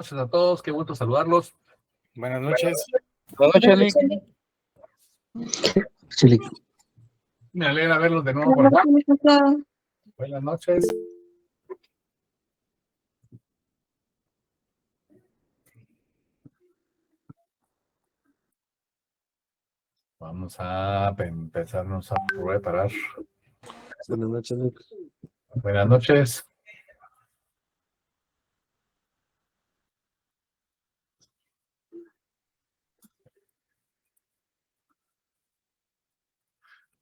Noches a todos, qué gusto saludarlos. Buenas noches. Buenas noches, Lick. Me alegra verlos de nuevo por acá. Buenas noches. Vamos a empezarnos a preparar. Buenas noches, Lick. Buenas noches.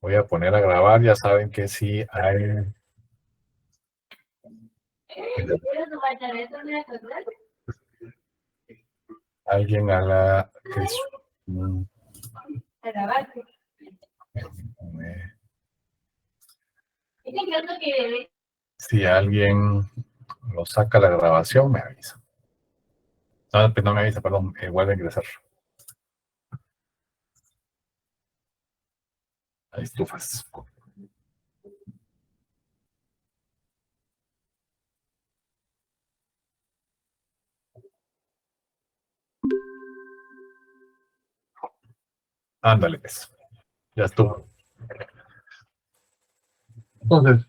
Voy a poner a grabar, ya saben que sí hay... Alguien a la... Si alguien lo saca la grabación, me avisa. No me avisa, perdón, vuelve a ingresar. Hay estufas. Ándale, pues. Ya estuvo. Entonces,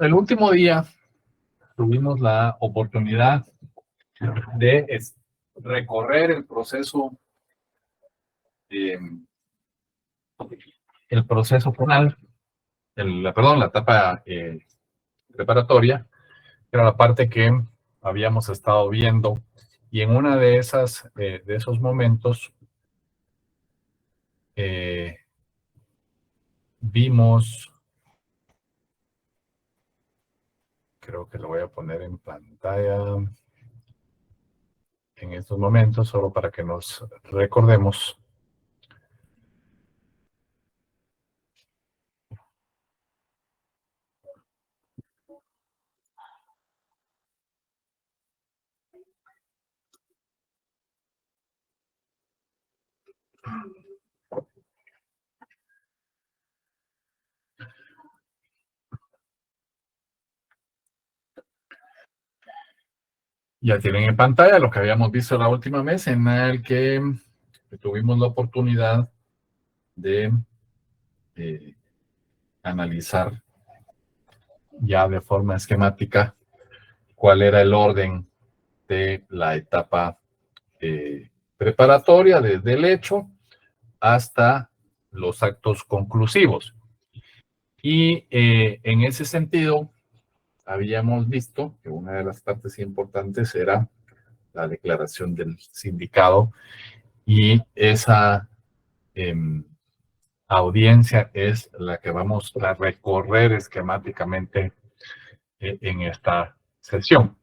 el último día tuvimos la oportunidad de recorrer el proceso final, la etapa preparatoria, que era la parte que habíamos estado viendo, y en una de esos momentos vimos, creo que lo voy a poner en pantalla en estos momentos, solo para que nos recordemos. Ya tienen en pantalla lo que habíamos visto la última vez, en el que tuvimos la oportunidad de analizar ya de forma esquemática cuál era el orden de la etapa preparatoria, desde el hecho hasta los actos conclusivos. Y en ese sentido, habíamos visto que una de las partes importantes era la declaración del sindicato, y esa audiencia es la que vamos a recorrer esquemáticamente en esta sesión.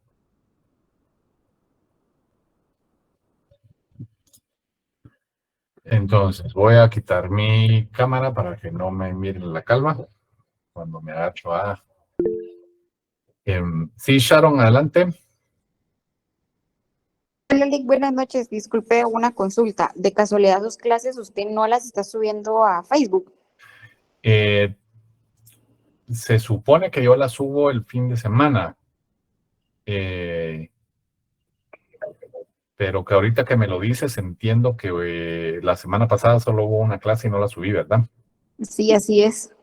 Entonces, voy a quitar mi cámara para que no me miren la calva cuando me agacho a... sí, Sharon, adelante. Hola, Lick, buenas noches. Disculpe una consulta. ¿De casualidad sus clases usted no las está subiendo a Facebook? Se supone que yo las subo el fin de semana. Pero que ahorita que me lo dices, entiendo que la semana pasada solo hubo una clase y no la subí, ¿verdad? Sí, así es.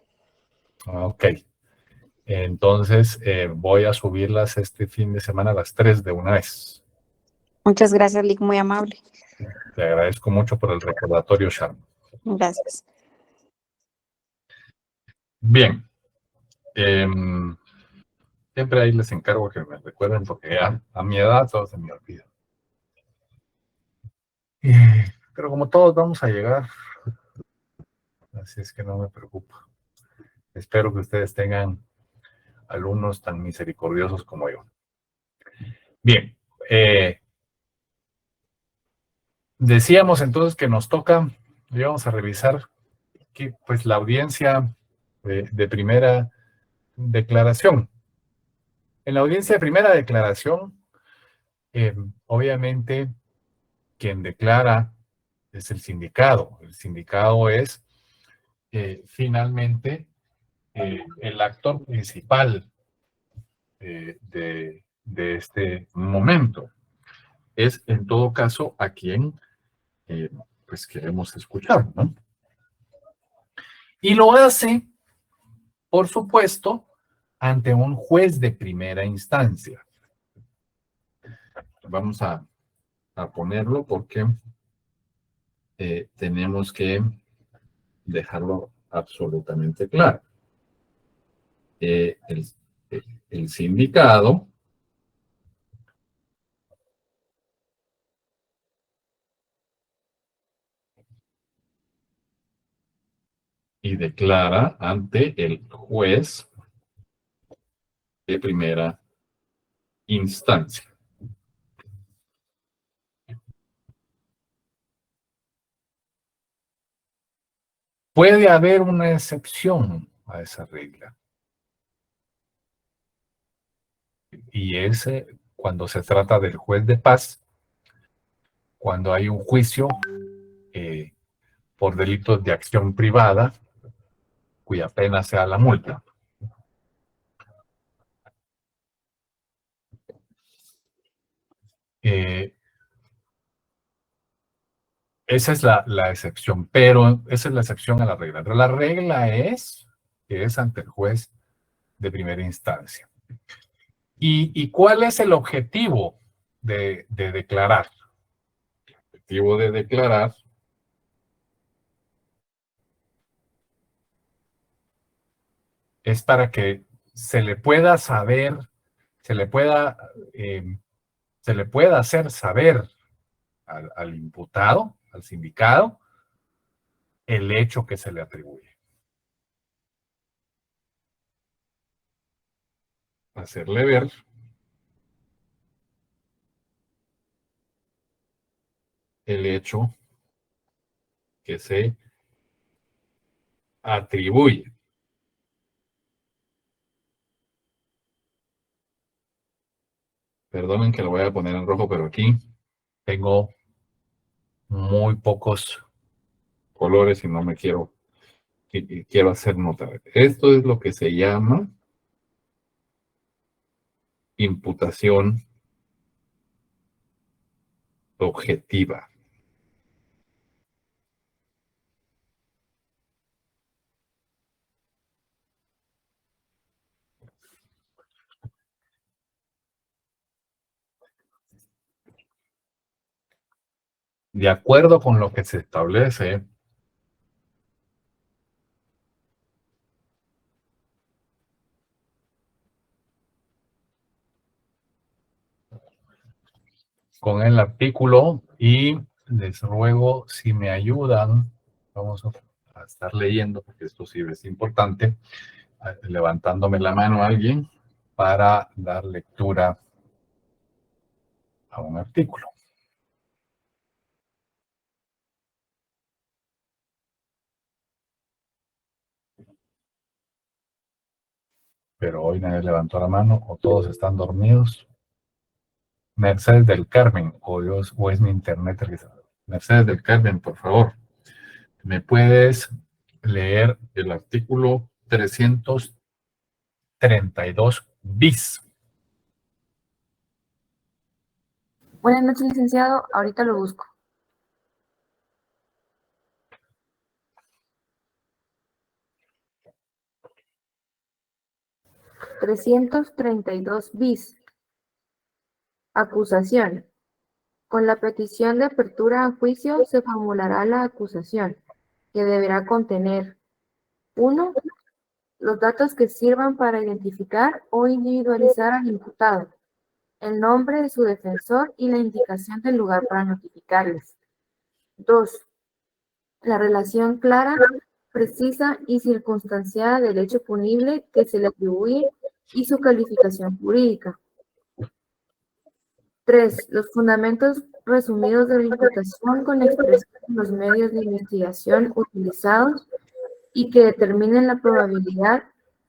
Ok. Entonces, voy a subirlas este fin de semana a las 3 de una vez. Muchas gracias, Lick, muy amable. Te agradezco mucho por el recordatorio, Sharon. Gracias. Bien. Siempre ahí les encargo que me recuerden, porque ya a mi edad todo se me olvida. Pero como todos vamos a llegar, así es que no me preocupa. Espero que ustedes tengan alumnos tan misericordiosos como yo. Bien. Decíamos entonces que nos toca, y vamos a revisar que, pues, la audiencia de primera declaración. En la audiencia de primera declaración, obviamente, quien declara es el sindicato. El sindicato es finalmente el actor principal de este momento. es en todo caso a quien pues queremos escuchar, ¿no? Y lo hace, por supuesto, ante un juez de primera instancia. Vamos a ponerlo porque tenemos que dejarlo absolutamente claro. El sindicado y declara ante el juez de primera instancia. Puede haber una excepción a esa regla. Y es cuando se trata del juez de paz, cuando hay un juicio por delitos de acción privada, cuya pena sea la multa. Esa es la excepción, pero esa es la excepción a la regla. Pero la regla es que es ante el juez de primera instancia. ¿Y cuál es el objetivo de declarar? El objetivo de declarar es para que se le pueda saber, se le pueda hacer saber al imputado, al sindicado, el hecho que se le atribuye. Hacerle ver el hecho que se atribuye. Perdonen que lo voy a poner en rojo, pero aquí tengo muy pocos colores y no me quiero hacer notar. Esto es lo que se llama imputación objetiva. De acuerdo con lo que se establece con el artículo, y les ruego si me ayudan, vamos a estar leyendo porque esto sí es importante, levantándome la mano a alguien para dar lectura a un artículo. Pero hoy nadie levantó la mano o todos están dormidos. Mercedes del Carmen, o es mi internet el que está. Mercedes del Carmen, por favor, ¿me puedes leer el artículo 332 bis? Buenas noches, licenciado. Ahorita lo busco. $332 bis. Acusación. Con la petición de apertura a juicio se formulará la acusación, que deberá contener 1. Los datos que sirvan para identificar o individualizar al imputado, el nombre de su defensor y la indicación del lugar para notificarles. 2. La relación clara, precisa y circunstanciada del hecho punible que se le atribuye y su calificación jurídica. 3. Los fundamentos resumidos de la imputación con expresión de los medios de investigación utilizados y que determinen la probabilidad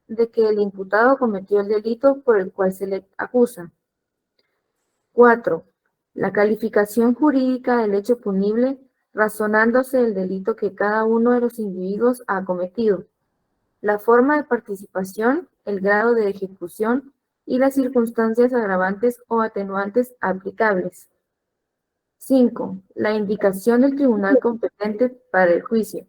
de que el imputado cometió el delito por el cual se le acusa. 4. La calificación jurídica del hecho punible, razonándose el delito que cada uno de los individuos ha cometido, la forma de participación, el grado de ejecución y las circunstancias agravantes o atenuantes aplicables. 5. La indicación del tribunal competente para el juicio.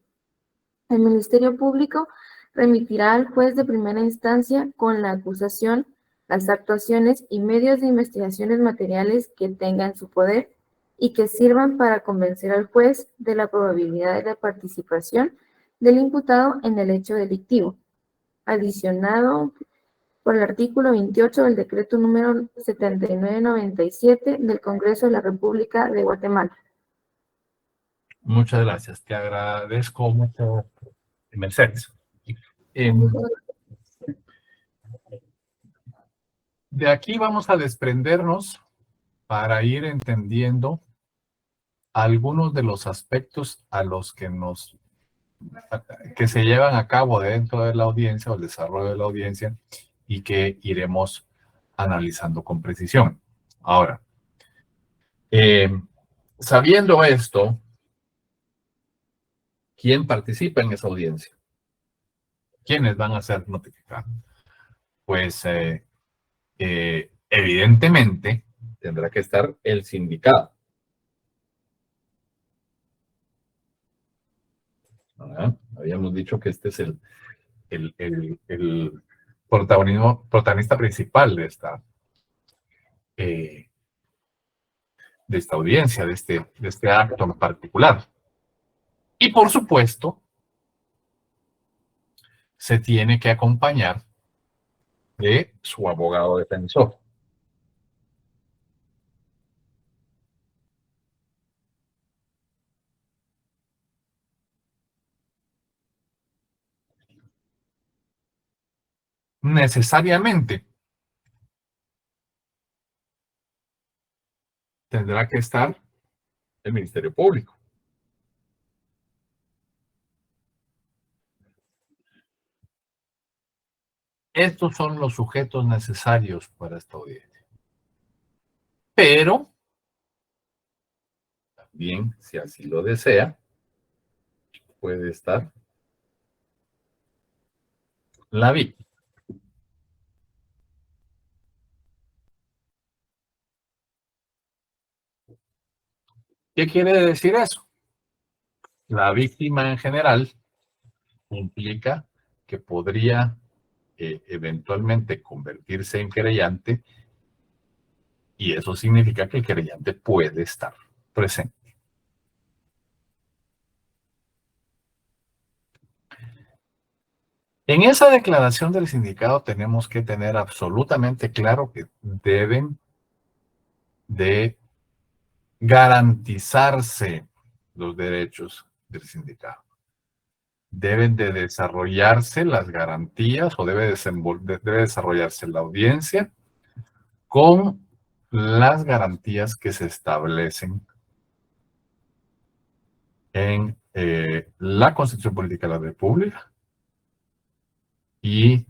El Ministerio Público remitirá al juez de primera instancia con la acusación las actuaciones y medios de investigaciones materiales que tenga en su poder y que sirvan para convencer al juez de la probabilidad de la participación del imputado en el hecho delictivo, adicionado por el artículo 28 del decreto número 7997 del Congreso de la República de Guatemala. Muchas gracias. Te agradezco mucho, Mercedes. Em, de aquí vamos a desprendernos para ir entendiendo algunos de los aspectos a los que se llevan a cabo dentro de la audiencia o el desarrollo de la audiencia y que iremos analizando con precisión. Ahora, sabiendo esto, ¿quién participa en esa audiencia? ¿Quiénes van a ser notificados? Pues evidentemente tendrá que estar el sindicato. Habíamos dicho que este es el protagonista principal de esta audiencia, de este acto en particular. Y por supuesto, se tiene que acompañar de su abogado defensor. Necesariamente tendrá que estar el Ministerio Público. Estos son los sujetos necesarios para esta audiencia. Pero, también, si así lo desea, puede estar la víctima. ¿Qué quiere decir eso? La víctima en general implica que podría eventualmente convertirse en querellante y eso significa que el querellante puede estar presente. En esa declaración del sindicato tenemos que tener absolutamente claro que deben de garantizarse los derechos del sindicato. Deben de desarrollarse las garantías o debe desarrollarse la audiencia con las garantías que se establecen en la Constitución Política de la República y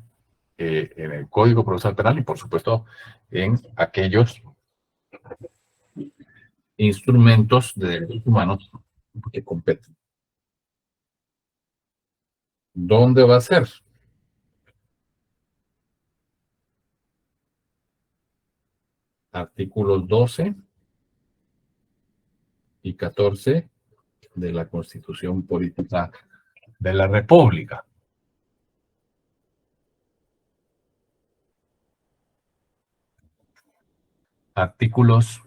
en el Código Procesal Penal y, por supuesto, en aquellos instrumentos de derechos humanos que competen. ¿Dónde va a ser? Artículos 12 y 14 de la Constitución Política de la República. Artículos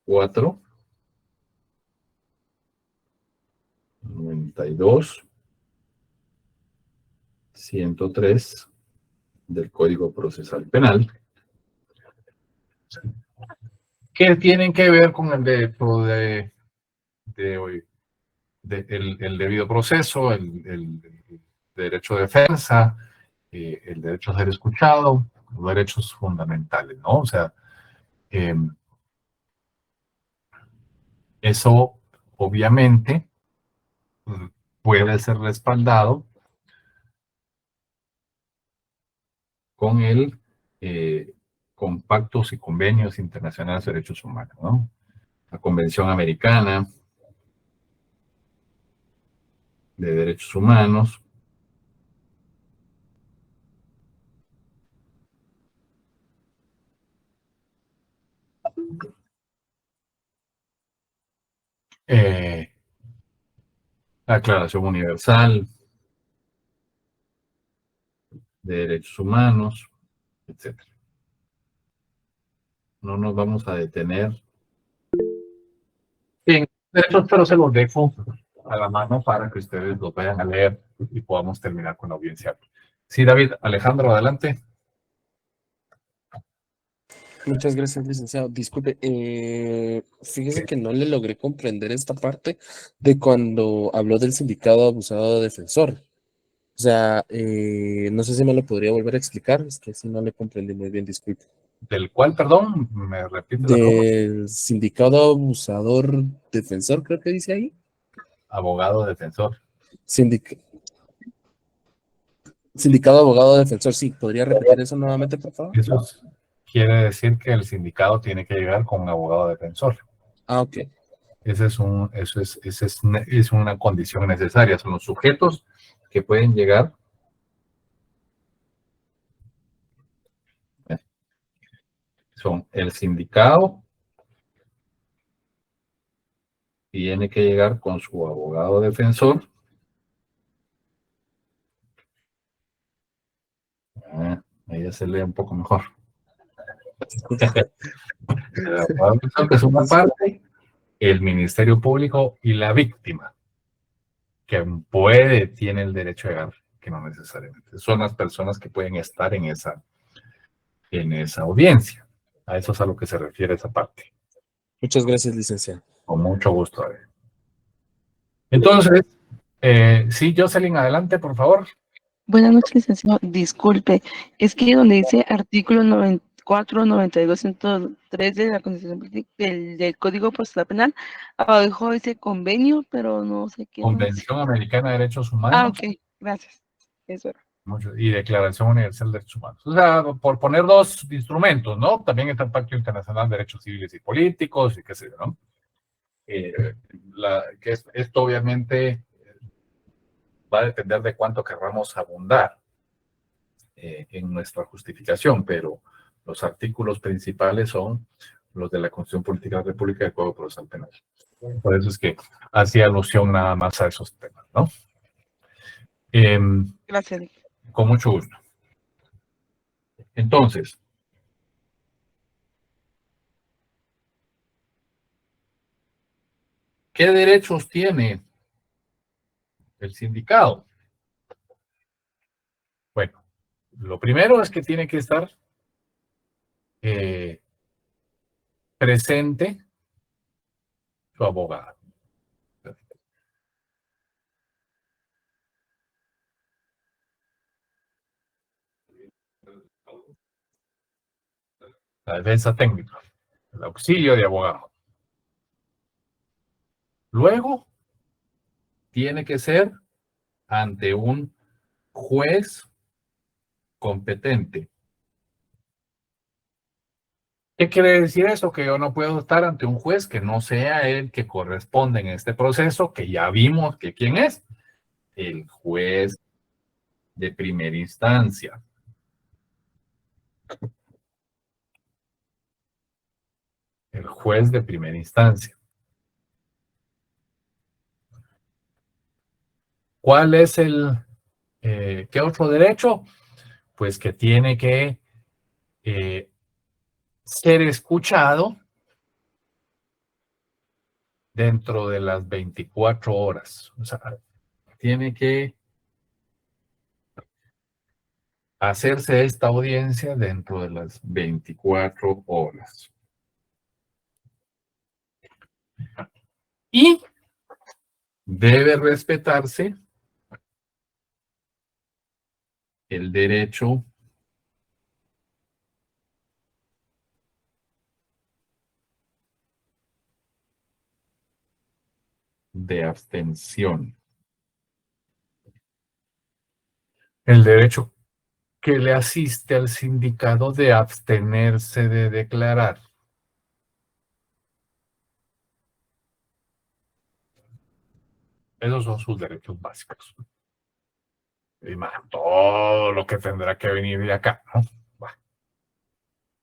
4, 92, 103 del Código Procesal Penal, que tienen que ver con el derecho el debido proceso, el derecho de defensa, el derecho a ser escuchado, los derechos fundamentales, ¿no? O sea, eso obviamente puede ser respaldado con con pactos y convenios internacionales de derechos humanos, ¿no? La Convención Americana de Derechos Humanos, la Declaración Universal de Derechos Humanos, etcétera. No nos vamos a detener en derechos, pero se los dejo a la mano para que ustedes los vayan a leer y podamos terminar con la audiencia. Sí, David, Alejandro, adelante. Muchas gracias, licenciado. Disculpe, fíjese que no le logré comprender esta parte de cuando habló del sindicato abusado de defensor. O sea, no sé si me lo podría volver a explicar, es que si no le comprendí muy bien, disculpe. ¿Del cual, perdón? ¿Me repite la pregunta? Del sindicato abusador defensor, creo que dice ahí. Abogado defensor. Sindicato abogado defensor, sí. ¿Podría repetir eso nuevamente, por favor? Eso quiere decir que el sindicato tiene que llegar con un abogado defensor. Ah, ok. Esa es una condición necesaria. Son los sujetos que pueden llegar. Son el sindicato, tiene que llegar con su abogado defensor. Ahí ya se lee un poco mejor. El abogado defensor, que es una parte, el Ministerio Público y la víctima, que tiene el derecho a llegar, que no necesariamente. Son las personas que pueden estar en esa audiencia. A eso es a lo que se refiere esa parte. Muchas gracias, licenciado. Con mucho gusto. Entonces, sí, Jocelyn, adelante, por favor. Buenas noches, licenciado. Disculpe, es que donde dice artículo 94, 92, 103 de la Constitución Política del Código Procesal Penal, abajo dice convenio, pero no sé qué. Convención Americana de Derechos Humanos. Ah, ok, gracias. Eso era. Y Declaración Universal de Derechos Humanos. O sea, por poner dos instrumentos, ¿no? También está el Pacto Internacional de Derechos Civiles y Políticos y qué sé yo, ¿no? Esto obviamente va a depender de cuánto querramos abundar en nuestra justificación, pero los artículos principales son los de la Constitución Política de la República y el Código Procesal Penal. Por eso es que hacía alusión nada más a esos temas, ¿no? Gracias. Con mucho gusto. Entonces, ¿qué derechos tiene el sindicato? Bueno, lo primero es que tiene que estar presente su abogado. La defensa técnica, el auxilio de abogado. Luego, tiene que ser ante un juez competente. ¿Qué quiere decir eso? Que yo no puedo estar ante un juez que no sea el que corresponde en este proceso, que ya vimos que quién es, el juez de primera instancia. El juez de primera instancia. ¿Cuál es qué otro derecho? Pues que tiene que ser escuchado dentro de las 24 horas. O sea, tiene que hacerse esta audiencia dentro de las 24 horas. Y debe respetarse el derecho de abstención. El derecho que le asiste al sindicato de abstenerse de declarar. Esos son sus derechos básicos. Y más todo lo que tendrá que venir de acá, ¿no? Bueno.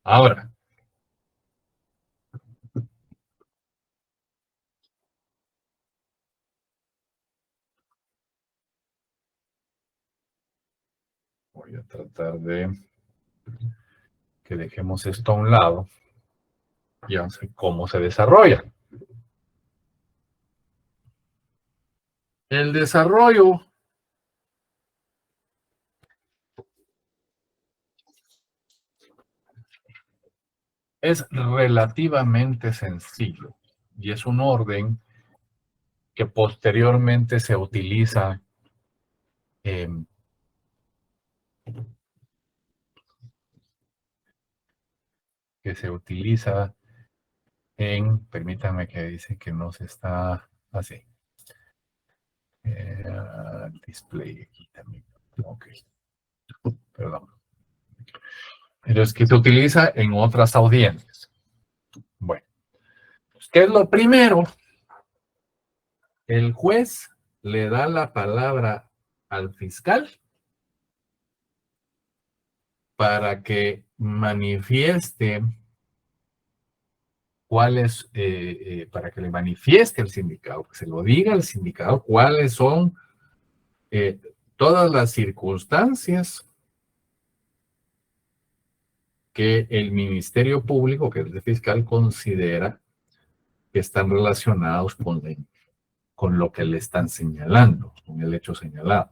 Ahora, Voy a tratar de que dejemos esto a un lado y vamos a ver cómo se desarrolla. El desarrollo es relativamente sencillo y es un orden que posteriormente se utiliza en permítanme que dice que no se está así. Display aquí también. Ok. Perdón. Pero es que se utiliza en otras audiencias. Bueno, pues, ¿qué es lo primero? El juez le da la palabra al fiscal para que manifieste cuáles, para que le manifieste al sindicato, que se lo diga al sindicato cuáles son todas las circunstancias que el Ministerio Público, que es el fiscal, considera que están relacionados con lo que le están señalando, con el hecho señalado.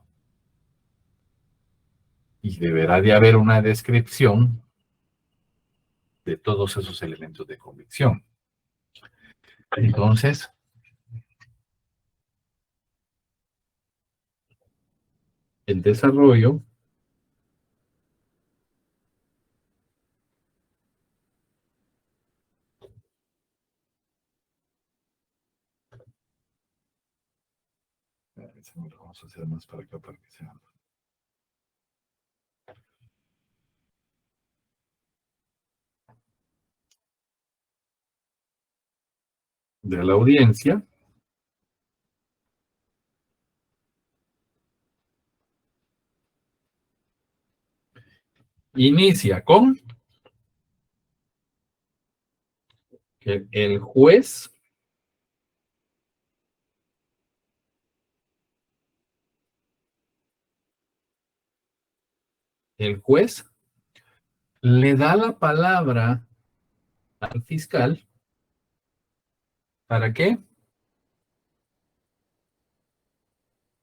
Y deberá de haber una descripción de todos esos elementos de convicción. Entonces, el desarrollo vamos a hacer más para acá para que sea de la audiencia. Inicia con que el juez le da la palabra al fiscal. ¿Para qué?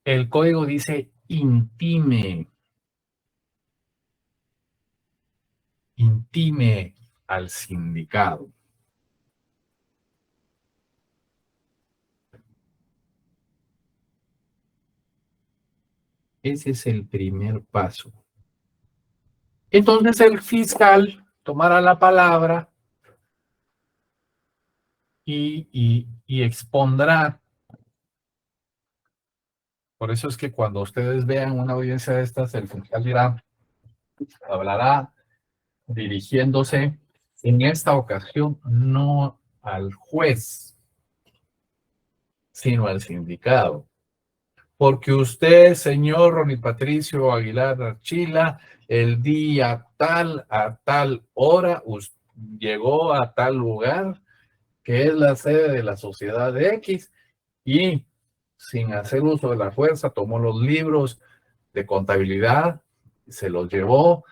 El código dice intime al sindicado. Ese es el primer paso. Entonces el fiscal tomará la palabra y expondrá. Por eso es que cuando ustedes vean una audiencia de estas, el fiscal hablará dirigiéndose en esta ocasión no al juez, sino al sindicado. Porque usted, señor Ronnie Patricio Aguilar Archila, el día tal, a tal hora, llegó a tal lugar, que es la sede de la sociedad de X, y sin hacer uso de la fuerza, tomó los libros de contabilidad, se los llevó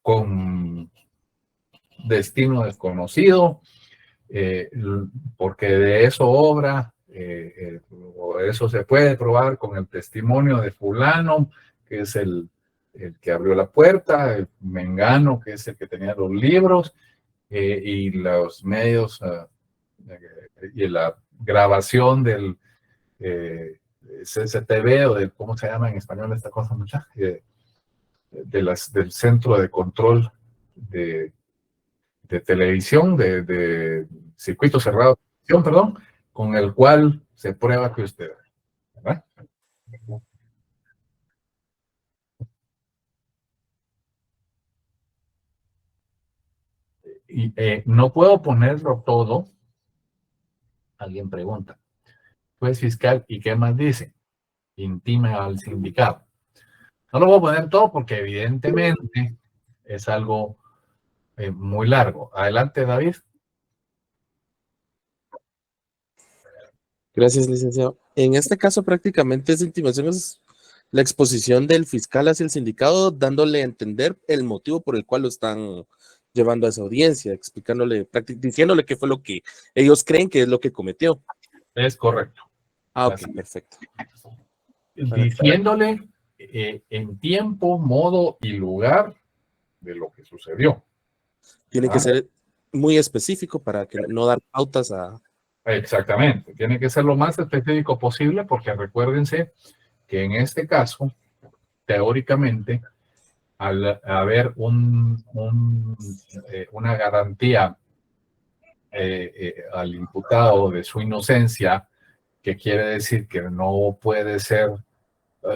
con destino desconocido, porque de eso obra, o eso se puede probar con el testimonio de fulano, que es el que abrió la puerta, el mengano, que es el que tenía los libros, y los medios, y la grabación del CCTV, o de, ¿cómo se llama en español esta cosa, muchacha? Del Centro de Control de Televisión, de circuito cerrado, perdón, con el cual se prueba que usted, ¿verdad? Y no puedo ponerlo todo. Alguien pregunta, pues fiscal, ¿y qué más dice? Intima al sindicato. No lo voy a poner todo porque evidentemente es algo muy largo. Adelante, David. Gracias, licenciado. En este caso, prácticamente esa intimación es la exposición del fiscal hacia el sindicato, dándole a entender el motivo por el cual lo están llevando a esa audiencia, explicándole, diciéndole qué fue lo que ellos creen que es lo que cometió. Es correcto. Ah, ok, Así. perfecto. Diciéndole en tiempo, modo y lugar de lo que sucedió. Tiene que ser muy específico para que no dar pautas a... Exactamente, tiene que ser lo más específico posible porque recuérdense que en este caso, teóricamente, al haber una garantía al imputado de su inocencia, que quiere decir que no puede ser,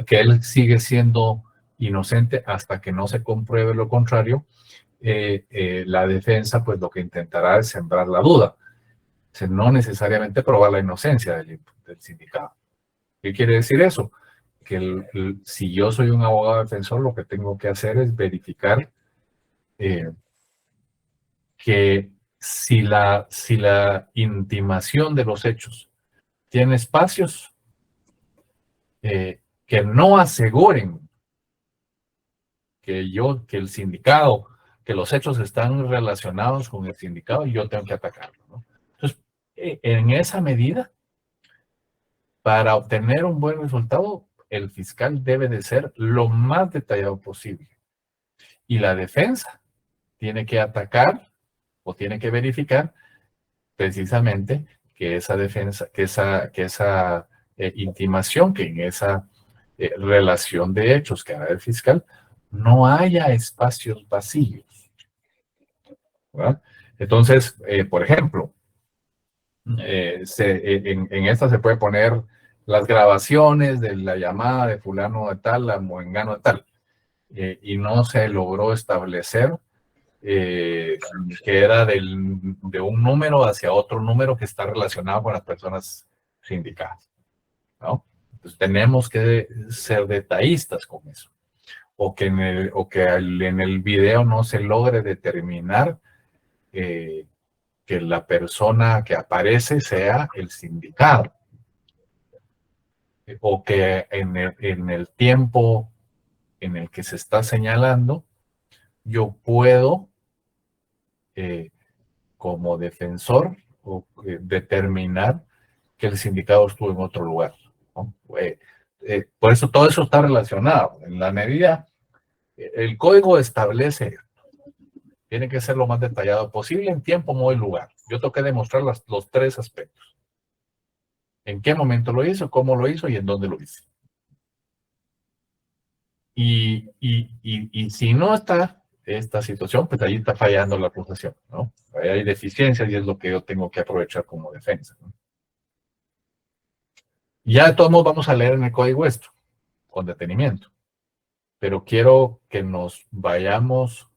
que él sigue siendo inocente hasta que no se compruebe lo contrario, la defensa pues lo que intentará es sembrar la duda, no necesariamente probar la inocencia del sindicado. ¿Qué quiere decir eso? Que si yo soy un abogado defensor, lo que tengo que hacer es verificar que si la intimación de los hechos tiene espacios que no aseguren que el sindicado, que los hechos están relacionados con el sindicado, yo tengo que atacarlo, ¿no? Entonces, en esa medida, para obtener un buen resultado, el fiscal debe de ser lo más detallado posible. Y la defensa tiene que atacar o tiene que verificar precisamente que esa defensa, que esa intimación, que en esa relación de hechos que haga el fiscal, no haya espacios vacíos, ¿verdad? Entonces, por ejemplo, en esta se puede poner las grabaciones de la llamada de fulano de tal a moengano de tal, y no se logró establecer que era de un número hacia otro número que está relacionado con las personas sindicadas, ¿no? Entonces tenemos que ser detallistas con eso. O que en el video no se logre determinar que la persona que aparece sea el sindicado. O que en el tiempo en el que se está señalando, yo puedo, como defensor, determinar que el sindicato estuvo en otro lugar, ¿no? Por eso todo eso está relacionado. En la medida, el código establece, tiene que ser lo más detallado posible en tiempo, modo y lugar. Yo tengo que demostrar los tres aspectos. En qué momento lo hizo, cómo lo hizo y en dónde lo hizo. Y si no está esta situación, pues ahí está fallando la acusación, ¿no? Ahí hay deficiencias y es lo que yo tengo que aprovechar como defensa, ¿no? Ya de todos modos vamos a leer en el código esto, con detenimiento. Pero quiero que nos vayamos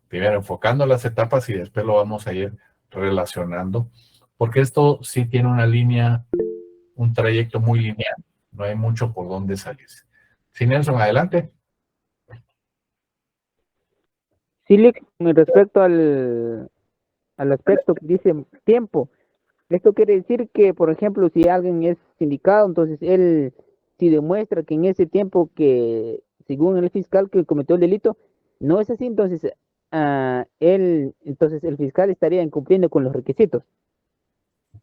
primero enfocando las etapas y después lo vamos a ir relacionando, porque esto sí tiene una línea, un trayecto muy lineal. No hay mucho por dónde salirse. Sí, Nelson, adelante. Sí, con respecto al aspecto que dice tiempo, esto quiere decir que, por ejemplo, si alguien es sindicado, entonces él, si demuestra que en ese tiempo que, según el fiscal que cometió el delito, no es así, entonces, entonces el fiscal estaría incumpliendo con los requisitos.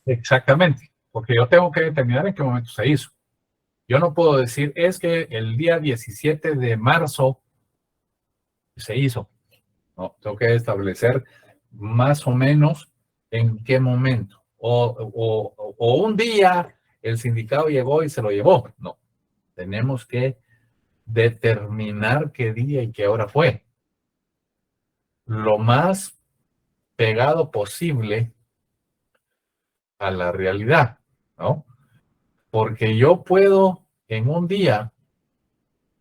Exactamente, porque yo tengo que determinar en qué momento se hizo. Yo no puedo decir, es que el día 17 de marzo se hizo. No, tengo que establecer más o menos en qué momento. O un día el sindicato llegó y se lo llevó. No, tenemos que determinar qué día y qué hora fue. Lo más pegado posible a la realidad, ¿no? Porque yo puedo en un día,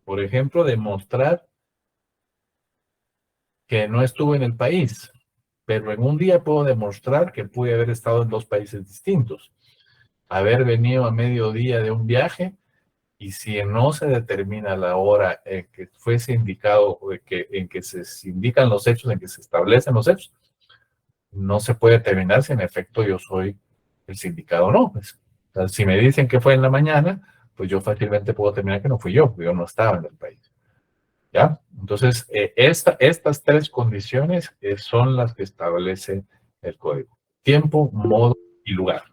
por ejemplo, demostrar que no estuve en el país, pero en un día puedo demostrar que pude haber estado en dos países distintos, haber venido a mediodía de un viaje, y si no se determina la hora en que fuese indicado, en que se indican los hechos, en que se establecen los hechos, no se puede determinar si en efecto yo soy el sindicado o no. Pues, si me dicen que fue en la mañana, pues yo fácilmente puedo determinar que no fui yo, porque yo no estaba en el país. ¿Ya? Entonces, estas tres condiciones son las que establece el código. Tiempo, modo y lugar.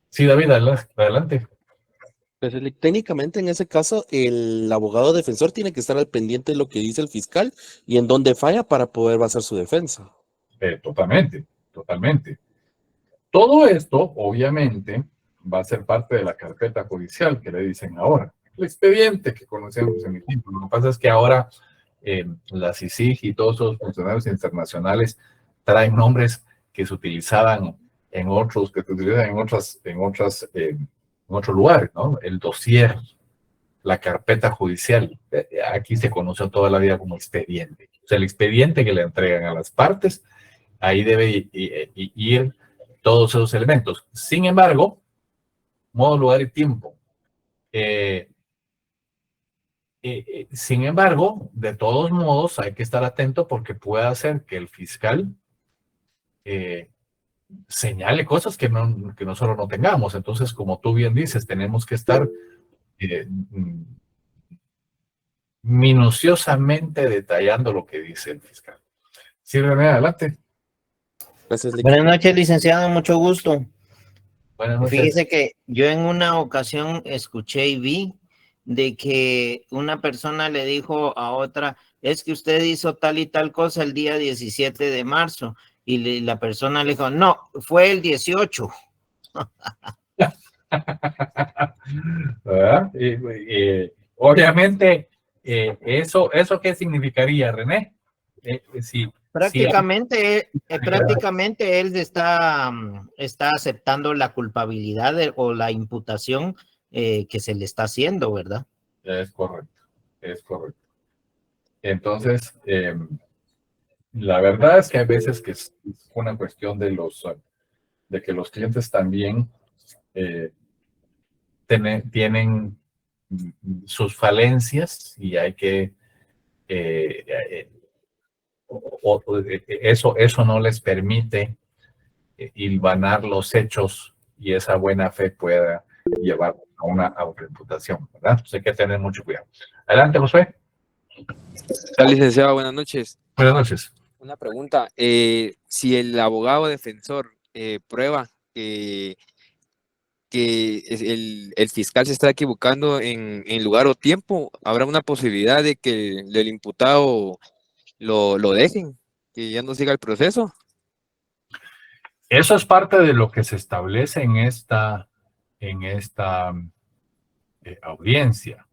Sí, David, adelante. Pues, técnicamente en ese caso el abogado defensor tiene que estar al pendiente de lo que dice el fiscal y en dónde falla para poder basar su defensa. Totalmente, totalmente. Todo esto, obviamente, va a ser parte de la carpeta judicial que le dicen ahora. El expediente que conocemos en el tiempo. Lo que pasa es que ahora la CICIG y todos los funcionarios internacionales traen nombres que se utilizaban en otros, que se utilizan en otros lugares, ¿no? El dossier, la carpeta judicial. Aquí se conoce toda la vida como expediente. O sea, el expediente que le entregan a las partes, ahí debe ir todos esos elementos. Sin embargo, modo, lugar y tiempo. Sin embargo, de todos modos, hay que estar atento porque puede hacer que el fiscal señale cosas que nosotros no tengamos. Entonces, como tú bien dices, tenemos que estar minuciosamente detallando lo que dice el fiscal. Sí, René, adelante. Gracias, Buenas noches, licenciado, mucho gusto. Buenas noches. Fíjese que yo en una ocasión escuché y vi de que una persona le dijo a otra, es que usted hizo tal y tal cosa el día 17 de marzo, y la persona le dijo, no, fue el 18. ¿Verdad? Obviamente, ¿eso qué significaría, René? Sí. Prácticamente él está aceptando la culpabilidad o la imputación que se le está haciendo, ¿verdad? Es correcto, es correcto. Entonces, la verdad es que hay veces que es una cuestión de que los clientes también tienen sus falencias y hay que eso no les permite hilvanar los hechos y esa buena fe pueda llevar a una autoimputación, ¿verdad? Entonces hay que tener mucho cuidado. Adelante, Josué. Hola, licenciado, buenas noches. Buenas noches. Una pregunta, si el abogado defensor prueba que el fiscal se está equivocando en lugar o tiempo, ¿habrá una posibilidad de que el imputado lo dejen, que ya no siga el proceso? Eso es parte de lo que se establece en esta audiencia.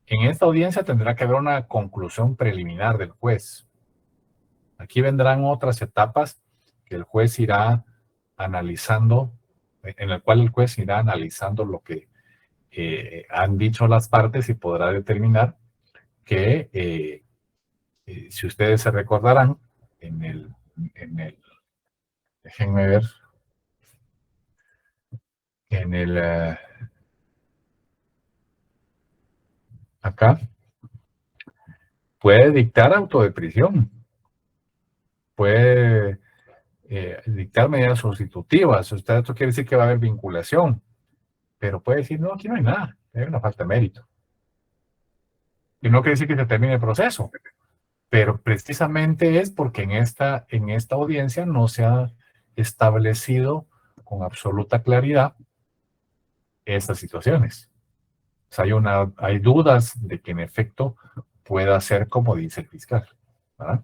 En esta audiencia tendrá que haber una conclusión preliminar del juez. Aquí vendrán otras etapas que el juez irá analizando, en el cual el juez irá analizando lo que han dicho las partes y podrá determinar que, si ustedes se recordarán, déjenme ver, acá, puede dictar auto de prisión, puede dictar medidas sustitutivas. Esto quiere decir que va a haber vinculación, pero puede decir, no, aquí no hay nada, hay una falta de mérito. Y no quiere decir que se termine el proceso, pero precisamente es porque en esta audiencia no se ha establecido con absoluta claridad estas situaciones. O sea, hay dudas de que en efecto pueda ser como dice el fiscal, ¿verdad?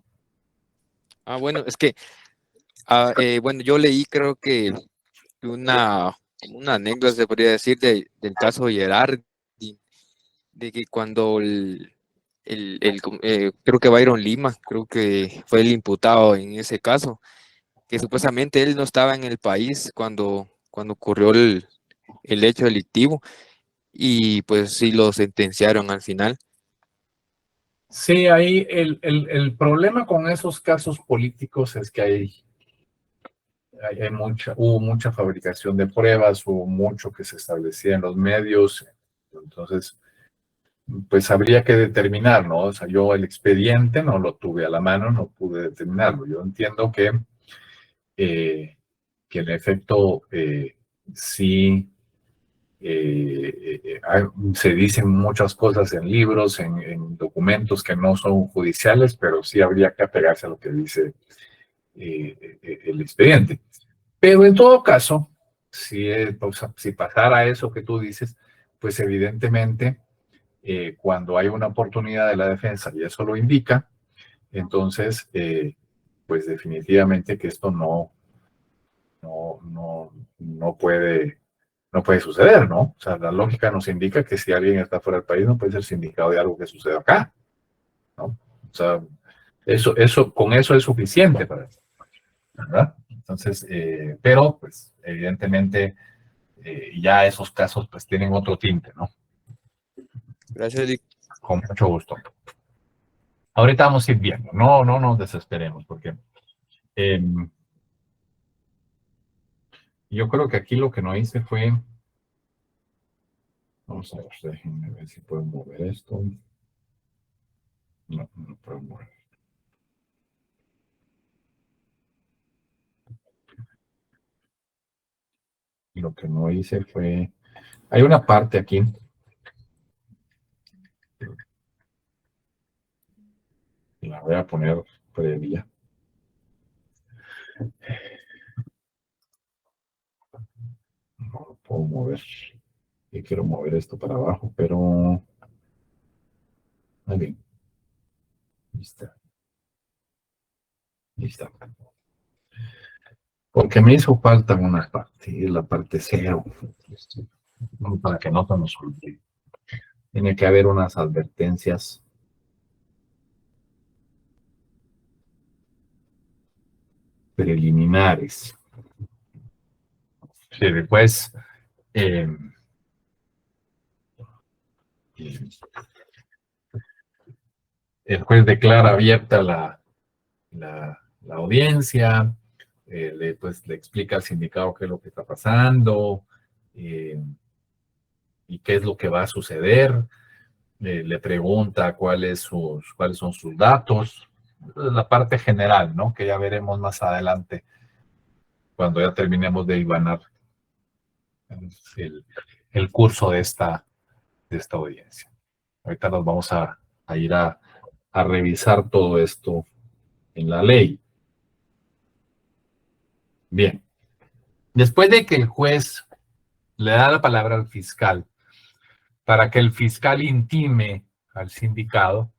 Bueno, es que, bueno, yo leí, creo que una anécdota, se podría decir, del caso Gerardi, de que cuando creo que Byron Lima, creo que fue el imputado en ese caso, que supuestamente él no estaba en el país cuando ocurrió el hecho delictivo, y pues sí lo sentenciaron al final. Sí, ahí el problema con esos casos políticos es que hubo mucha fabricación de pruebas, hubo mucho que se establecía en los medios, entonces pues habría que determinar, ¿no? O sea, yo el expediente no lo tuve a la mano, no pude determinarlo. Yo entiendo que en efecto sí Se dicen muchas cosas en libros, en documentos que no son judiciales, pero sí habría que apegarse a lo que dice el expediente. Pero en todo caso, si pasara eso que tú dices, pues evidentemente, cuando hay una oportunidad de la defensa y eso lo indica, entonces, pues definitivamente que esto no puede suceder, ¿no? O sea, la lógica nos indica que si alguien está fuera del país no puede ser sindicado de algo que suceda acá, ¿no? O sea, con eso es suficiente para eso, ¿verdad? Entonces, pero pues evidentemente ya esos casos pues tienen otro tinte, ¿no? Gracias, Dick. Con mucho gusto. Ahorita vamos a ir viendo, no nos desesperemos, porque yo creo que aquí lo que no hice fue, vamos a ver, déjenme ver si puedo mover esto. No puedo mover. Lo que no hice fue, hay una parte aquí, la voy a poner previa. No lo puedo mover. Yo quiero mover esto para abajo, pero... Muy bien. Listo. Listo. Porque me hizo falta una parte, y es la parte 0. Para que no se nos olvide. Tiene que haber unas advertencias preliminares. Sí, después... el juez declara abierta la audiencia, le explica al sindicado qué es lo que está pasando y qué es lo que va a suceder, le pregunta cuáles son sus datos, la parte general, ¿no? Que ya veremos más adelante cuando ya terminemos de hilvanar el curso de esta audiencia. Ahorita nos vamos a ir a revisar todo esto en la ley. Bien. Después de que el juez le da la palabra al fiscal para que el fiscal intime al sindicado,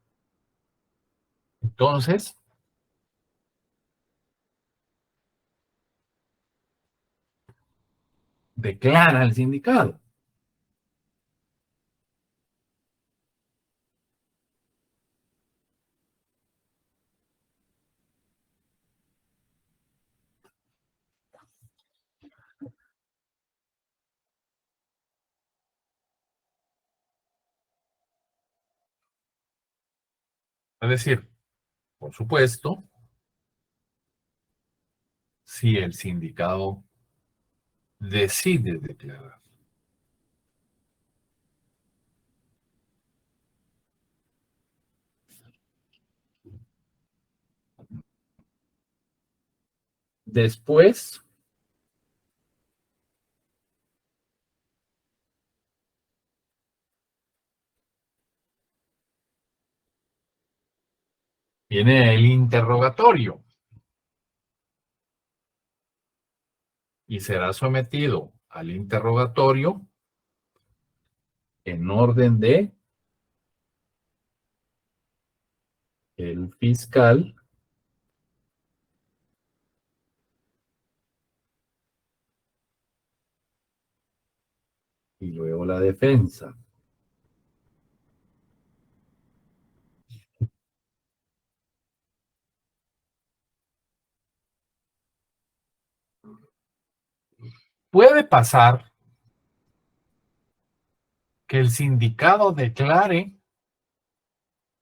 entonces declara al sindicado. Es decir, por supuesto, si el sindicado decide declarar. Después, viene el interrogatorio y será sometido al interrogatorio en orden de el fiscal y luego la defensa. Puede pasar que el sindicado declare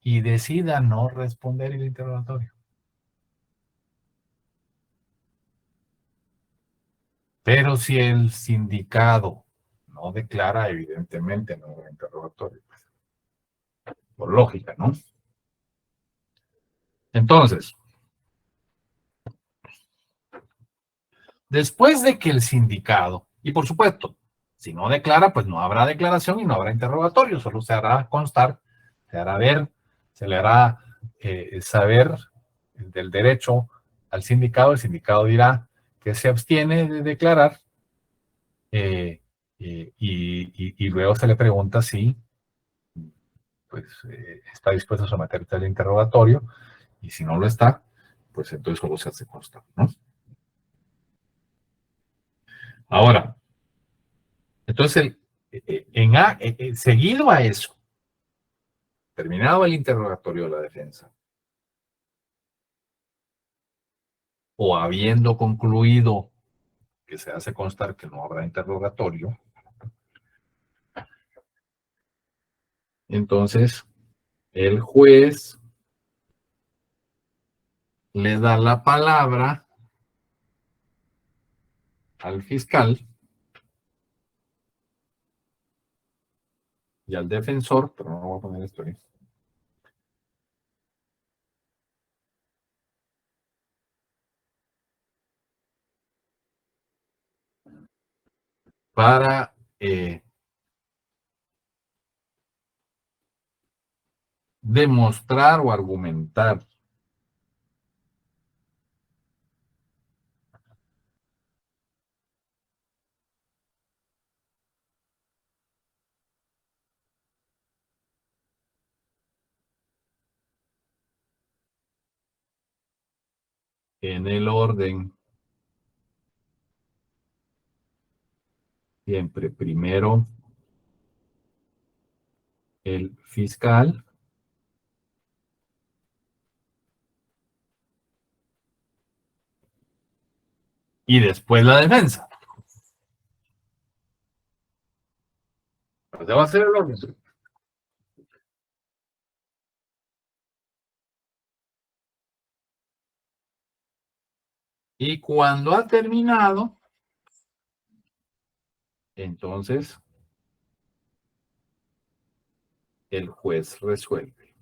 y decida no responder el interrogatorio. Pero si el sindicado no declara, evidentemente no hay interrogatorio. Por lógica, ¿no? Entonces, después de que el sindicado, y por supuesto, Si no declara, pues no habrá declaración y no habrá interrogatorio, solo se hará constar, se hará ver, se le hará saber del derecho al sindicato. El sindicato dirá que se abstiene de declarar y luego se le pregunta si pues, está dispuesto a someterse al interrogatorio, y si no lo está, pues entonces solo se hace constar, ¿no? Ahora, entonces, seguido a eso, terminado el interrogatorio de la defensa, o habiendo concluido que se hace constar que no habrá interrogatorio, entonces el juez le da la palabra al fiscal y al defensor, pero no voy a poner esto ahí, para demostrar o argumentar en el orden, siempre primero el fiscal y después la defensa. Ese va a ser el orden. Y cuando ha terminado, entonces el juez resuelve.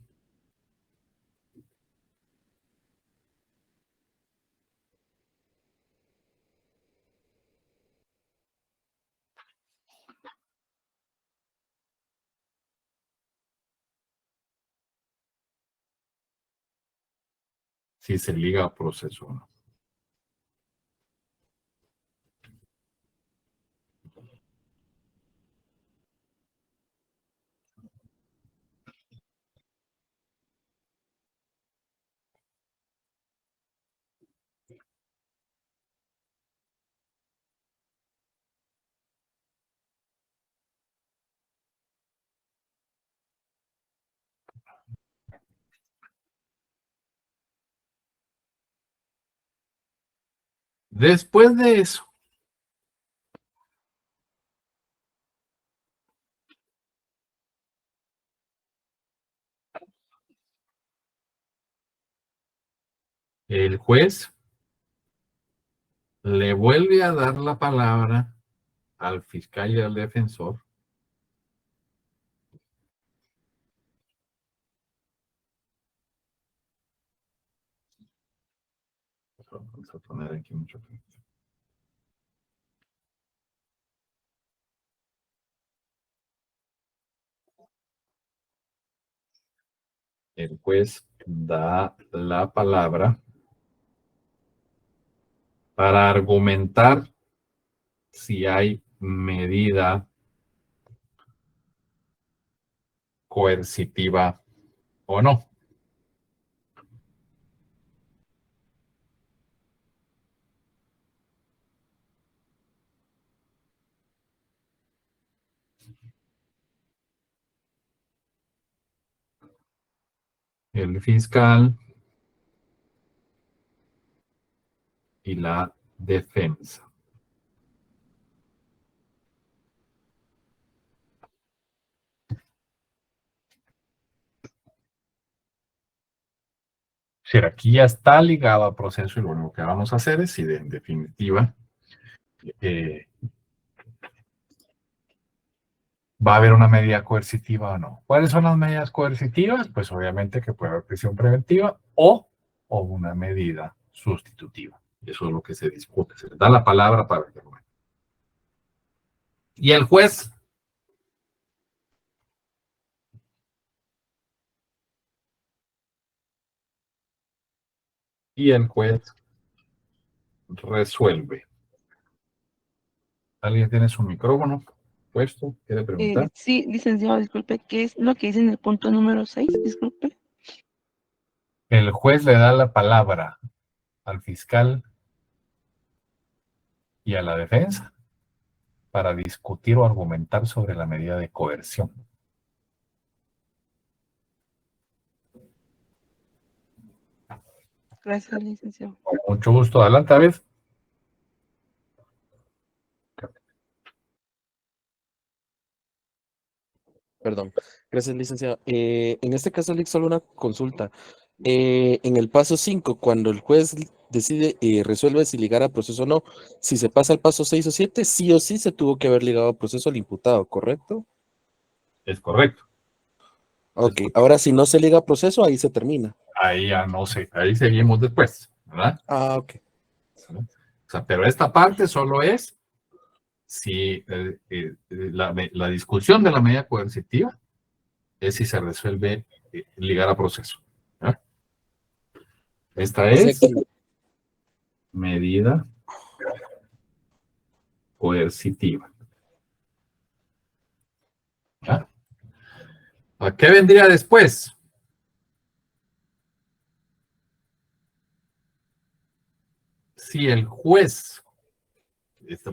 Si se liga a proceso o no. Después de eso, el juez le vuelve a dar la palabra al fiscal y al defensor vamos a poner aquí mucho. El juez da la palabra para argumentar si hay medida coercitiva o no. El fiscal y la defensa. Si aquí ya está ligado al proceso y lo único que vamos a hacer es si en definitiva va a haber una medida coercitiva o no. ¿Cuáles son las medidas coercitivas? Pues obviamente que puede haber prisión preventiva o una medida sustitutiva. Eso es lo que se discute. Se le da la palabra para que lo Y el juez resuelve. ¿Alguien tiene su micrófono puesto? ¿Quiere preguntar? Sí, licenciado, disculpe, ¿qué es lo que dice en el punto número 6? Disculpe. El juez le da la palabra al fiscal y a la defensa para discutir o argumentar sobre la medida de coerción. Gracias, licenciado. Con mucho gusto. Adelante, David. Perdón. Gracias, licenciado. En este caso, Lick, solo una consulta. En el paso 5, cuando el juez decide y resuelve si ligar a proceso o no, si se pasa al paso 6 o 7, sí o sí se tuvo que haber ligado a proceso al imputado, ¿correcto? Es correcto. Ok, ahora si no se liga a proceso, ahí se termina. Ahí ya no sé, ahí seguimos después, ¿verdad? Ah, ok. O sea, pero esta parte solo es si la discusión de la medida coercitiva es si se resuelve ligar a proceso. ¿verdad? Esta O sea es que medida coercitiva. ¿ya? ¿A qué vendría después? Si el juez,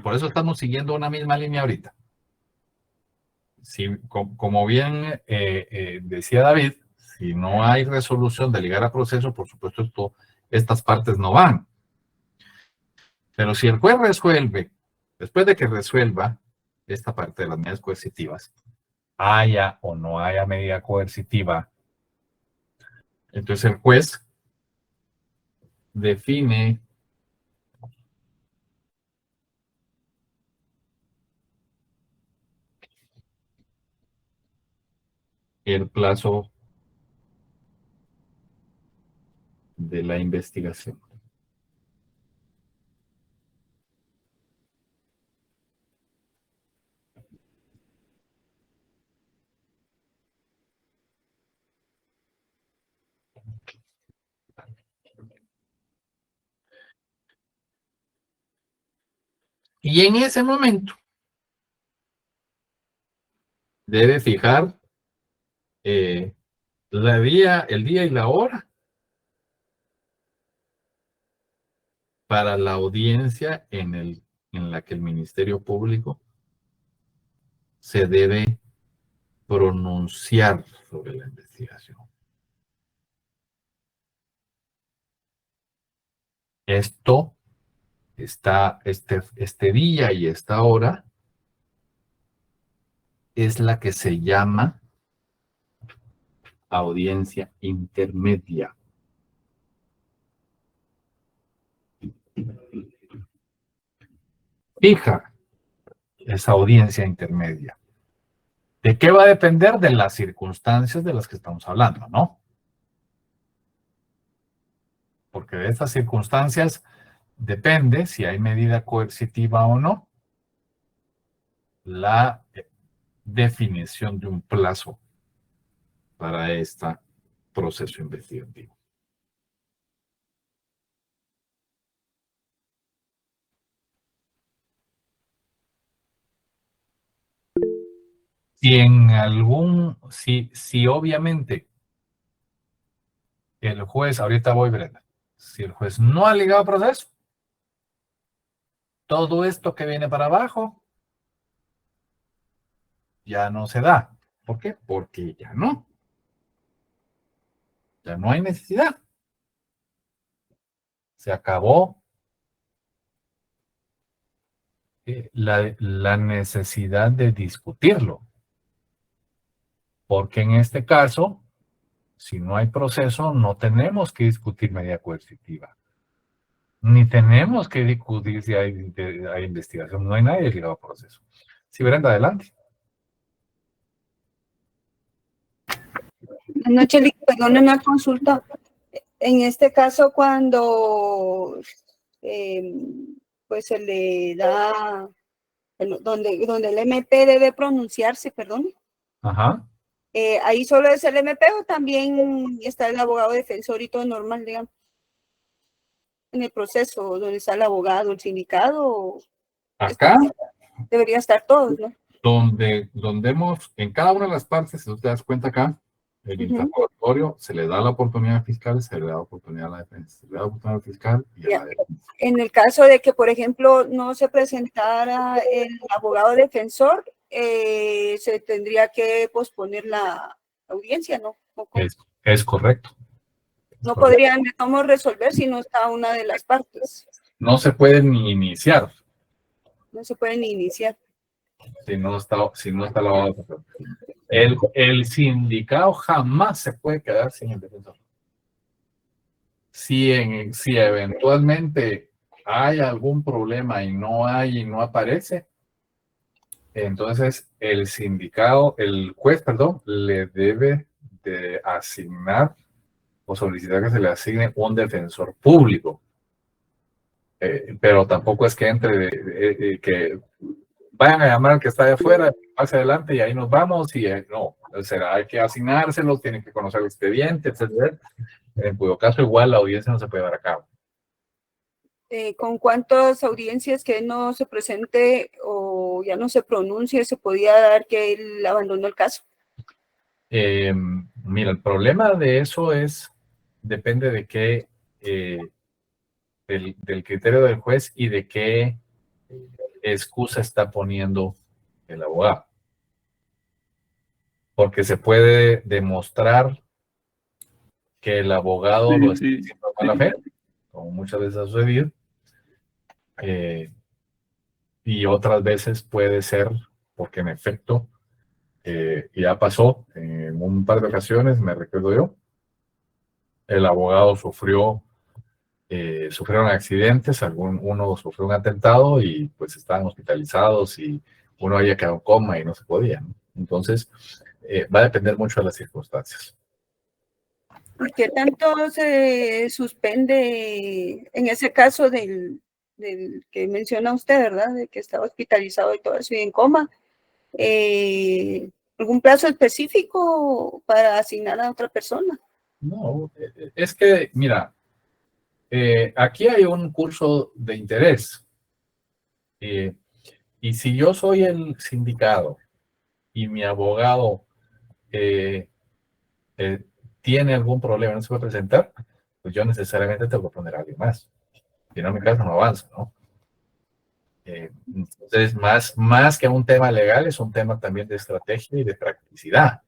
por eso estamos siguiendo una misma línea ahorita. Si, como bien decía David, si no hay resolución de ligar a proceso, por supuesto estas partes no van. Pero si el juez resuelve, después de que resuelva esta parte de las medidas coercitivas, haya o no haya medida coercitiva, entonces el juez define el plazo de la investigación. Y en ese momento debe fijar el día y la hora para la audiencia en la que el Ministerio Público se debe pronunciar sobre la investigación. Esto está, este día y esta hora es la que se llama audiencia intermedia. Fija esa audiencia intermedia. ¿De qué va a depender? De las circunstancias de las que estamos hablando, ¿no? Porque de estas circunstancias depende si hay medida coercitiva o no, la definición de un plazo para este proceso investigativo. Si obviamente el juez, ahorita voy, Brenda, si el juez no ha ligado proceso, todo esto que viene para abajo ya no se da. ¿Por qué? Porque ya no hay necesidad. Se acabó la necesidad de discutirlo. Porque en este caso, si no hay proceso, no tenemos que discutir medida coercitiva. Ni tenemos que discutir si hay investigación. No hay nadie ligado a proceso. Sí, Brenda, adelante. Buenas noches, perdón, una consulta. En este caso, cuando pues se le da donde el MP debe pronunciarse, perdón. Ajá. Ahí solo es el MP o también está el abogado defensor y todo normal, digamos, en el proceso donde está el abogado, el sindicato. Acá, Debería estar todos, ¿no? donde hemos, en cada una de las partes, si tú te das cuenta acá, el interrogatorio se le da la oportunidad al fiscal, se le da la oportunidad a la defensa, se le da la oportunidad al fiscal y a la defensa. En el caso de que, por ejemplo, no se presentara el abogado defensor, se tendría que posponer la audiencia, ¿no? Es correcto. No podrían de todos modos resolver si no está una de las partes. No se puede ni iniciar. No se puede ni iniciar. Si no está la otra. El sindicato jamás se puede quedar sin el defensor. Si eventualmente hay algún problema y no aparece, entonces el juez, perdón, le debe de asignar o solicitar que se le asigne un defensor público. Pero tampoco es que entre, que vayan a llamar al que está de afuera, pase adelante y ahí nos vamos, y no, hay que asignárselo, tienen que conocer el expediente, etc. En cuyo caso igual la audiencia no se puede dar a cabo. ¿Con cuántas audiencias que no se presente o ya no se pronuncie se podía dar que él abandonó el caso? Mira, el problema de eso depende de qué, del criterio del juez y de qué excusa está poniendo el abogado. Porque se puede demostrar que el abogado lo está haciendo de mala fe, como muchas veces ha sucedido, y otras veces puede ser porque en efecto ya pasó en un par de ocasiones, me recuerdo yo, el abogado sufrieron accidentes, uno sufrió un atentado y pues estaban hospitalizados y uno había quedado en coma y no se podía, ¿no? Entonces, va a depender mucho de las circunstancias. ¿Por qué tanto se suspende en ese caso del que menciona usted, verdad? De que estaba hospitalizado y todo eso y en coma. ¿Algún plazo específico para asignar a otra persona? No, es que, mira, aquí hay un curso de interés. Y si yo soy el sindicado y mi abogado tiene algún problema, no se puede presentar, pues yo necesariamente tengo que poner a alguien más. Si no, en mi caso no avanza, ¿no? Entonces, más que un tema legal, es un tema también de estrategia y de practicidad.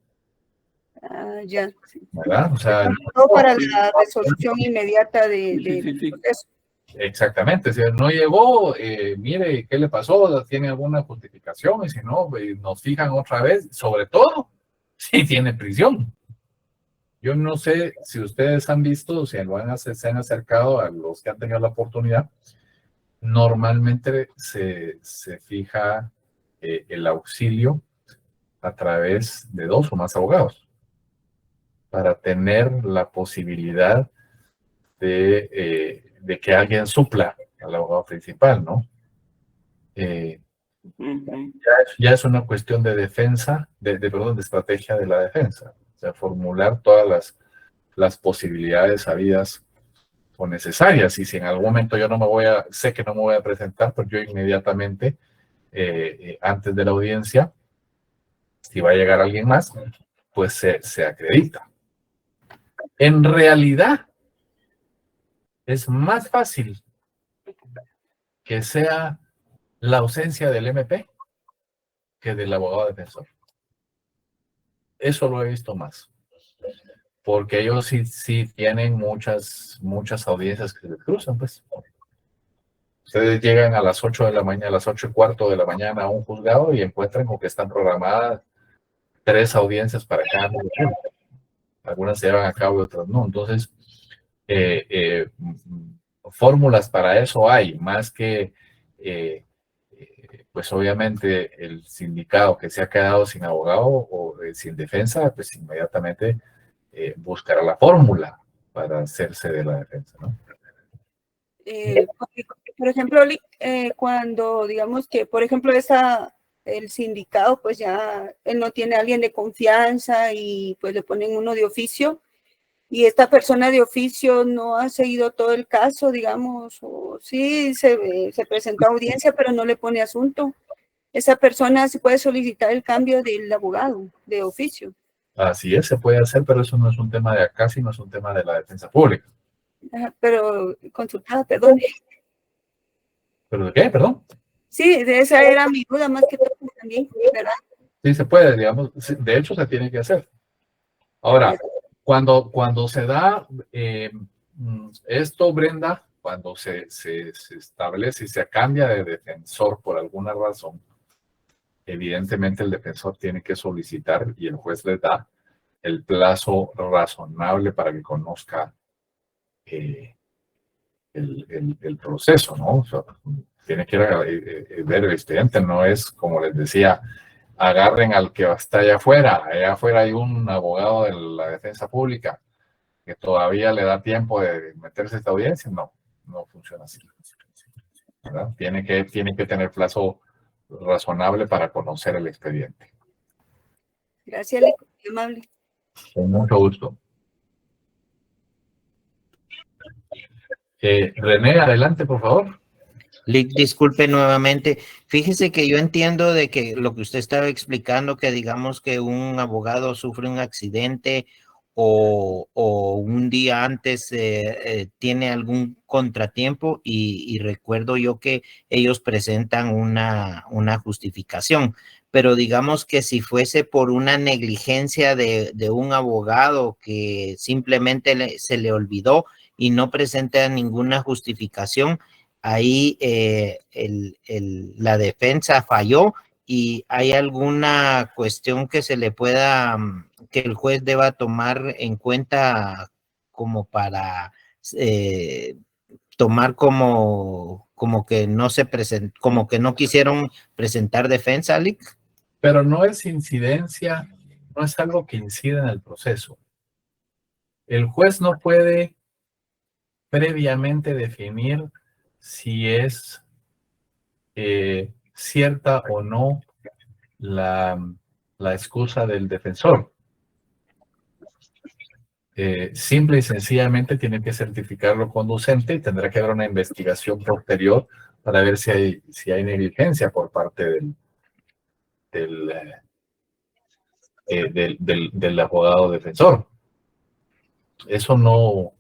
Ya. ¿Verdad? O sea, todo para la resolución inmediata del proceso. Exactamente, si no llegó, mire, ¿qué le pasó? ¿Tiene alguna justificación? Y si no, nos fijan otra vez, sobre todo si tiene prisión. Yo no sé si ustedes han visto, si se han acercado a los que han tenido la oportunidad, normalmente se fija el auxilio a través de 2 o más abogados para tener la posibilidad de que alguien supla al abogado principal, ¿no? Ya es una cuestión de defensa, perdón, de estrategia de la defensa. O sea, formular todas las posibilidades habidas o necesarias. Y si en algún momento yo sé que no me voy a presentar, pues yo inmediatamente, antes de la audiencia, si va a llegar alguien más, pues se acredita. En realidad, es más fácil que sea la ausencia del MP que del abogado defensor. Eso lo he visto más. Porque ellos sí tienen muchas audiencias que se cruzan, pues. Ustedes llegan a las 8 de la mañana, a las 8:15 de la mañana a un juzgado y encuentran como que están programadas 3 audiencias para cada uno. Algunas se llevan a cabo y otras no. Entonces, fórmulas para eso hay, más que, pues obviamente, el sindicado que se ha quedado sin abogado o sin defensa, pues inmediatamente buscará la fórmula para hacerse de la defensa, ¿no? por ejemplo, cuando digamos que, por ejemplo, el sindicado, pues ya él no tiene a alguien de confianza y pues le ponen uno de oficio, y esta persona de oficio no ha seguido todo el caso, digamos, o sí se presentó a audiencia, pero no le pone asunto. Esa persona se puede solicitar el cambio del abogado de oficio. Así es, se puede hacer, pero eso no es un tema de acá, sino es un tema de la defensa pública. Pero consultada, perdón. ¿Pero de qué? Perdón. Sí, de esa era mi duda más que todo también, ¿verdad? Sí, se puede, digamos, de hecho se tiene que hacer. Ahora, cuando se da esto, Brenda, cuando se establece y se cambia de defensor por alguna razón, evidentemente el defensor tiene que solicitar y el juez le da el plazo razonable para que conozca el proceso, ¿no? O sea, tiene que ir a ver el expediente, no es como les decía, agarren al que está allá afuera hay un abogado de la defensa pública que todavía le da tiempo de meterse a esta audiencia, no funciona así, ¿verdad? Tiene que tener plazo razonable para conocer el expediente. Gracias, Lico, muy amable. Con mucho gusto. René, adelante, por favor. Lick, disculpe nuevamente. Fíjese que yo entiendo de que lo que usted estaba explicando, que digamos que un abogado sufre un accidente o un día antes tiene algún contratiempo y recuerdo yo que ellos presentan una justificación. Pero digamos que si fuese por una negligencia de un abogado que simplemente se le olvidó y no presenta ninguna justificación, ahí la defensa falló y hay alguna cuestión que se le pueda, que el juez deba tomar en cuenta como para tomar como que no se presentó, como que no quisieron presentar defensa, Lick. Pero no es incidencia, no es algo que incida en el proceso. El juez no puede previamente definir si es cierta o no la excusa del defensor. Simple y sencillamente tiene que certificarlo conducente y tendrá que haber una investigación posterior para ver si hay negligencia por parte del abogado defensor. Eso no...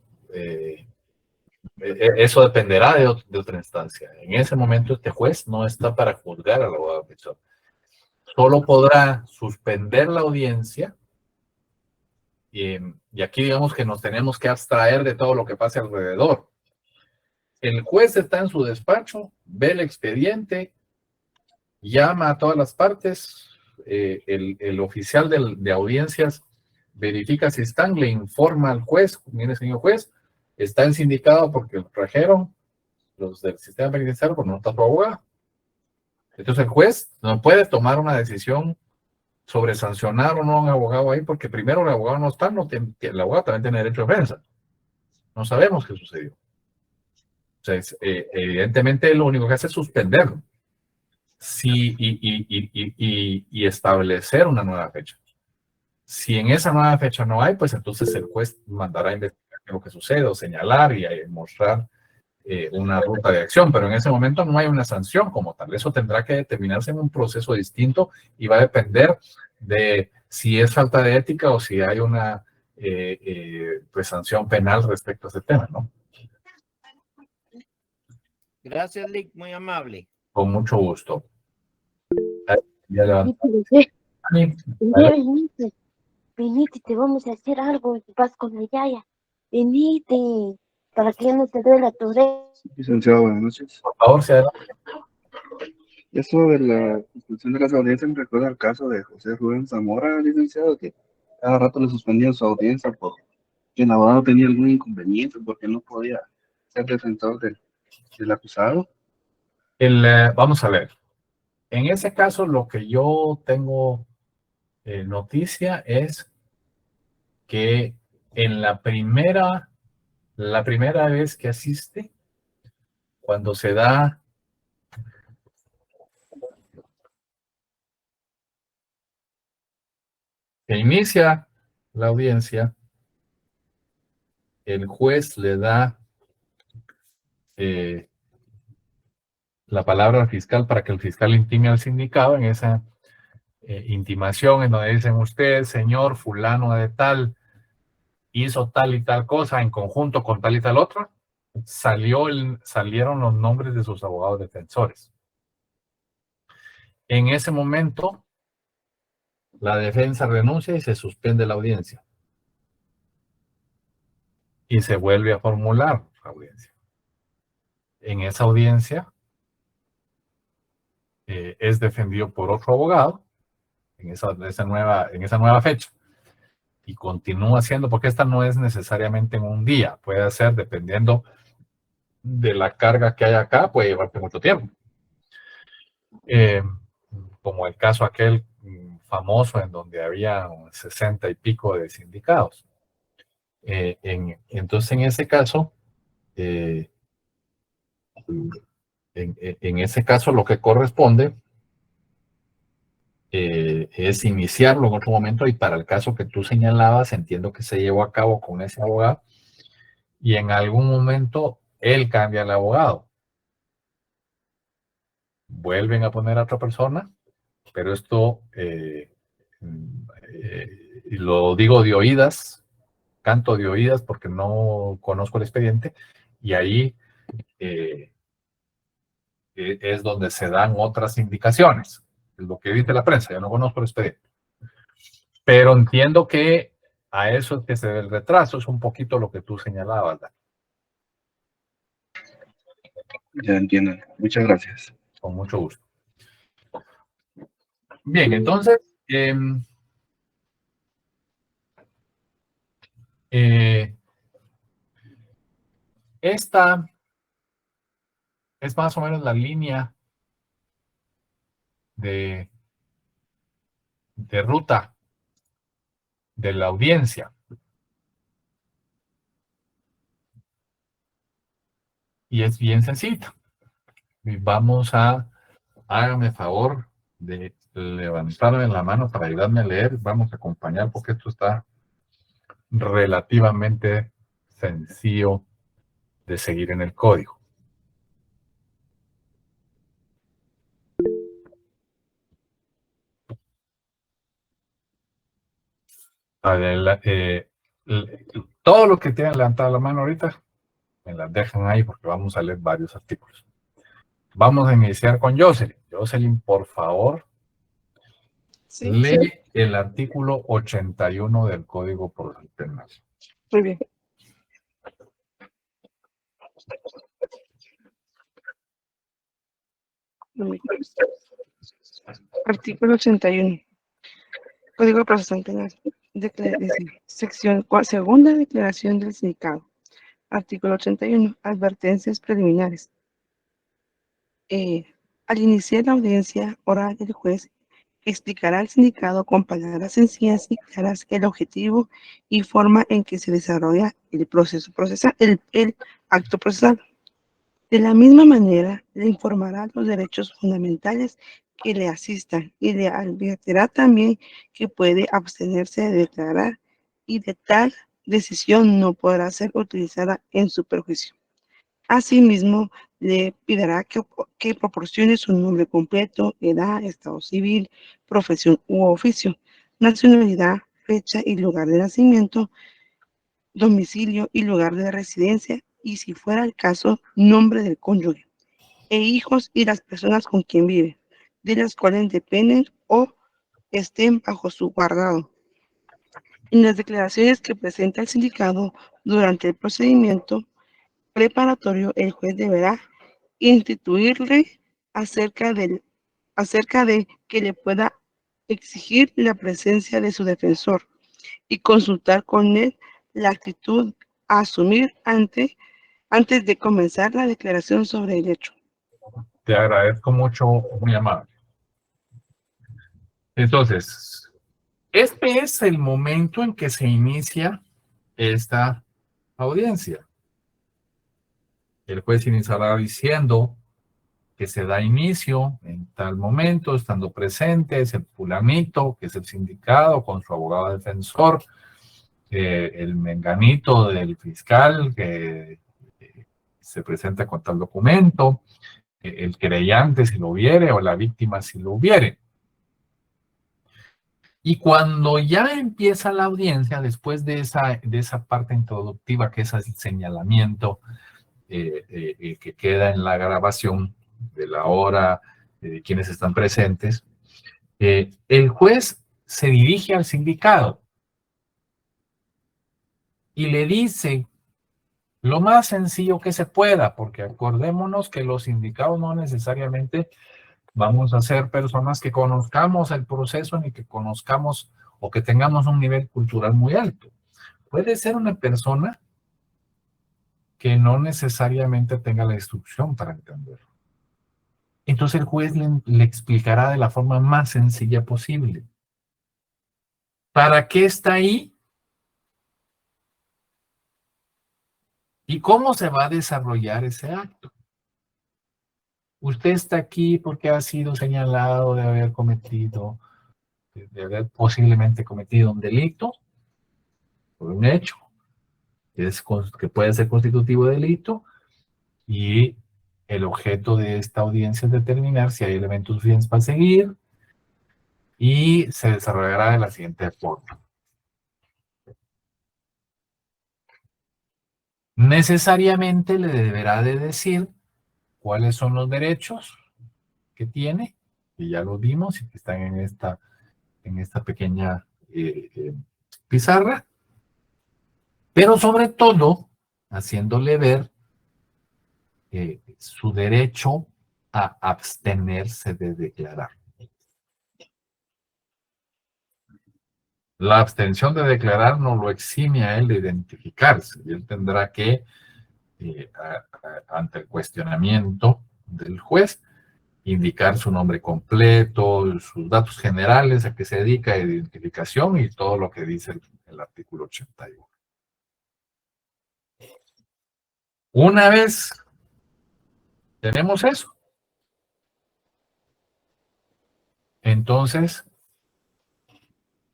eso dependerá de otra instancia. En ese momento este juez no está para juzgar al abogado defensor. Solo podrá suspender la audiencia y aquí digamos que nos tenemos que abstraer de todo lo que pase alrededor. El juez está en su despacho, ve el expediente, llama a todas las partes, el oficial de audiencias verifica si están, le informa al juez, mire señor juez, está en sindicado porque lo trajeron los del sistema penitenciario, pues no está su abogado. Entonces el juez no puede tomar una decisión sobre sancionar o no a un abogado ahí, porque primero el abogado no está, el abogado también tiene derecho a defensa. No sabemos qué sucedió. O sea, evidentemente lo único que hace es suspenderlo y establecer una nueva fecha. Si en esa nueva fecha no hay, pues entonces el juez mandará a investigar lo que sucede o señalar y mostrar una ruta de acción, pero en ese momento no hay una sanción como tal. Eso tendrá que determinarse en un proceso distinto y va a depender de si es falta de ética o si hay una pues sanción penal respecto a ese tema, ¿no? Gracias, Lick, muy amable. Con mucho gusto. Venite, te vamos a hacer algo, vas con la Yaya. Venite, para que ya no te duela tu oreja. Licenciado, buenas noches. Por favor, se adelante. Eso de la suspensión de las audiencias me recuerda al caso de José Rubén Zamora, licenciado, que cada rato le suspendían su audiencia porque el abogado tenía algún inconveniente, porque no podía ser defensor del acusado. Vamos a ver. En ese caso, lo que yo tengo noticia es que en la primera vez que asiste, Cuando se da se inicia la audiencia, el juez le da la palabra al fiscal para que el fiscal intime al sindicado. En esa intimación en donde dicen: usted, señor fulano de tal, hizo tal y tal cosa en conjunto con tal y tal otra, salieron los nombres de sus abogados defensores. En ese momento, la defensa renuncia y se suspende la audiencia. Y se vuelve a formular la audiencia. En esa audiencia es defendido por otro abogado en esa nueva fecha. Y continúa siendo, porque esta no es necesariamente en un día, puede ser dependiendo de la carga que hay acá, puede llevarte mucho tiempo. Como el caso aquel famoso en donde había 60 y pico de sindicados. Entonces, en ese caso, en ese caso lo que corresponde es iniciarlo en otro momento, y para el caso que tú señalabas, entiendo que se llevó a cabo con ese abogado y en algún momento él cambia el abogado. Vuelven a poner a otra persona, pero esto lo digo de oídas, canto de oídas porque no conozco el expediente, y ahí es donde se dan otras indicaciones. Es lo que dice la prensa, yo no conozco el expediente. Pero entiendo que a eso es que se ve el retraso, es un poquito lo que tú señalabas, ¿verdad? Ya entiendo. Muchas gracias. Con mucho gusto. Bien, entonces, esta es más o menos la línea de ruta de la audiencia. Y es bien sencillo. Vamos a, hágame favor de levantarme la mano para ayudarme a leer. Vamos a acompañar porque esto está relativamente sencillo de seguir en el código. Todo lo que tienen levantada la mano ahorita, me las dejan ahí porque vamos a leer varios artículos. Vamos a iniciar con Jocelyn. Jocelyn, por favor, Sí, lee el artículo 81 del Código Procesal Penal. muy bien. Artículo 81. Código Procesal Penal. Sección segunda, declaración del sindicado. Artículo 81. Advertencias preliminares. Al iniciar la audiencia oral, el juez explicará al sindicado con palabras sencillas y claras el objetivo y forma en que se desarrolla el proceso procesal, el acto procesal. De la misma manera, le informará los derechos fundamentales que le asistan y le advertirá también que puede abstenerse de declarar y de tal decisión no podrá ser utilizada en su perjuicio. Asimismo, le pedirá que proporcione su nombre completo, edad, estado civil, profesión u oficio, nacionalidad, fecha y lugar de nacimiento, domicilio y lugar de residencia, y si fuera el caso, nombre del cónyuge, e hijos y las personas con quien vive, de las cuales dependen o estén bajo su guardado. En las declaraciones que presenta el sindicado durante el procedimiento preparatorio, el juez deberá instituirle acerca de que le pueda exigir la presencia de su defensor y consultar con él la actitud a asumir antes de comenzar la declaración sobre el hecho. Te agradezco mucho, muy amable. Entonces, este es el momento en que se inicia esta audiencia. El juez iniciará diciendo que se da inicio en tal momento, estando presentes el fulanito, que es el sindicado, con su abogado defensor, el menganito del fiscal que se presenta con tal documento, el querellante si lo hubiere o la víctima si lo hubiere. Y cuando ya empieza la audiencia, después de esa parte introductiva, que es el señalamiento que queda en la grabación de la hora, de quienes están presentes, el juez se dirige al sindicado y le dice lo más sencillo que se pueda, porque acordémonos que los sindicados no necesariamente vamos a ser personas que conozcamos el proceso ni que conozcamos o que tengamos un nivel cultural muy alto. Puede ser una persona que no necesariamente tenga la instrucción para entenderlo. Entonces el juez le explicará de la forma más sencilla posible. ¿Para qué está ahí? ¿Y cómo se va a desarrollar ese acto? Usted está aquí porque ha sido señalado de haber cometido, de haber posiblemente cometido un delito, por un hecho, que puede ser constitutivo de delito, y el objeto de esta audiencia es determinar si hay elementos suficientes para seguir, y se desarrollará de la siguiente forma. Necesariamente le deberá de decir cuáles son los derechos que tiene, que ya los vimos y que están en esta pequeña pizarra, pero sobre todo haciéndole ver su derecho a abstenerse de declarar. La abstención de declarar no lo exime a él de identificarse, y él tendrá que, ante el cuestionamiento del juez, indicar su nombre completo, sus datos generales, a qué se dedica, a identificación y todo lo que dice el artículo 81. Una vez tenemos eso, entonces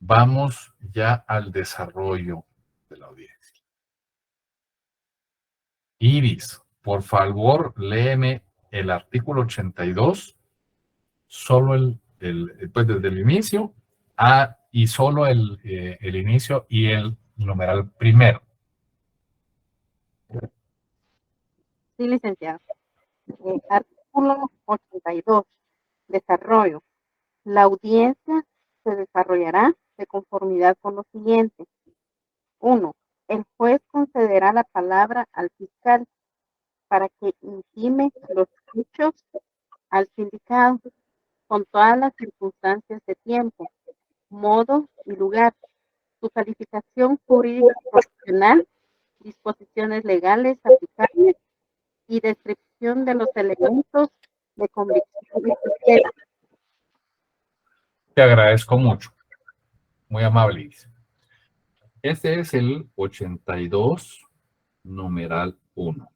vamos ya al desarrollo de la audiencia. Iris, por favor, léeme el artículo 82, solo pues desde el inicio, y solo el inicio y el numeral primero. Sí, licenciado. Artículo 82. Desarrollo. La audiencia se desarrollará de conformidad con lo siguiente. 1. El juez concederá la palabra al fiscal para que intime los hechos al sindicado con todas las circunstancias de tiempo, modo y lugar, su calificación jurídica profesional, disposiciones legales aplicables y descripción de los elementos de convicción y tutela. Te agradezco mucho. Muy amable. Este es el 82, numeral 1.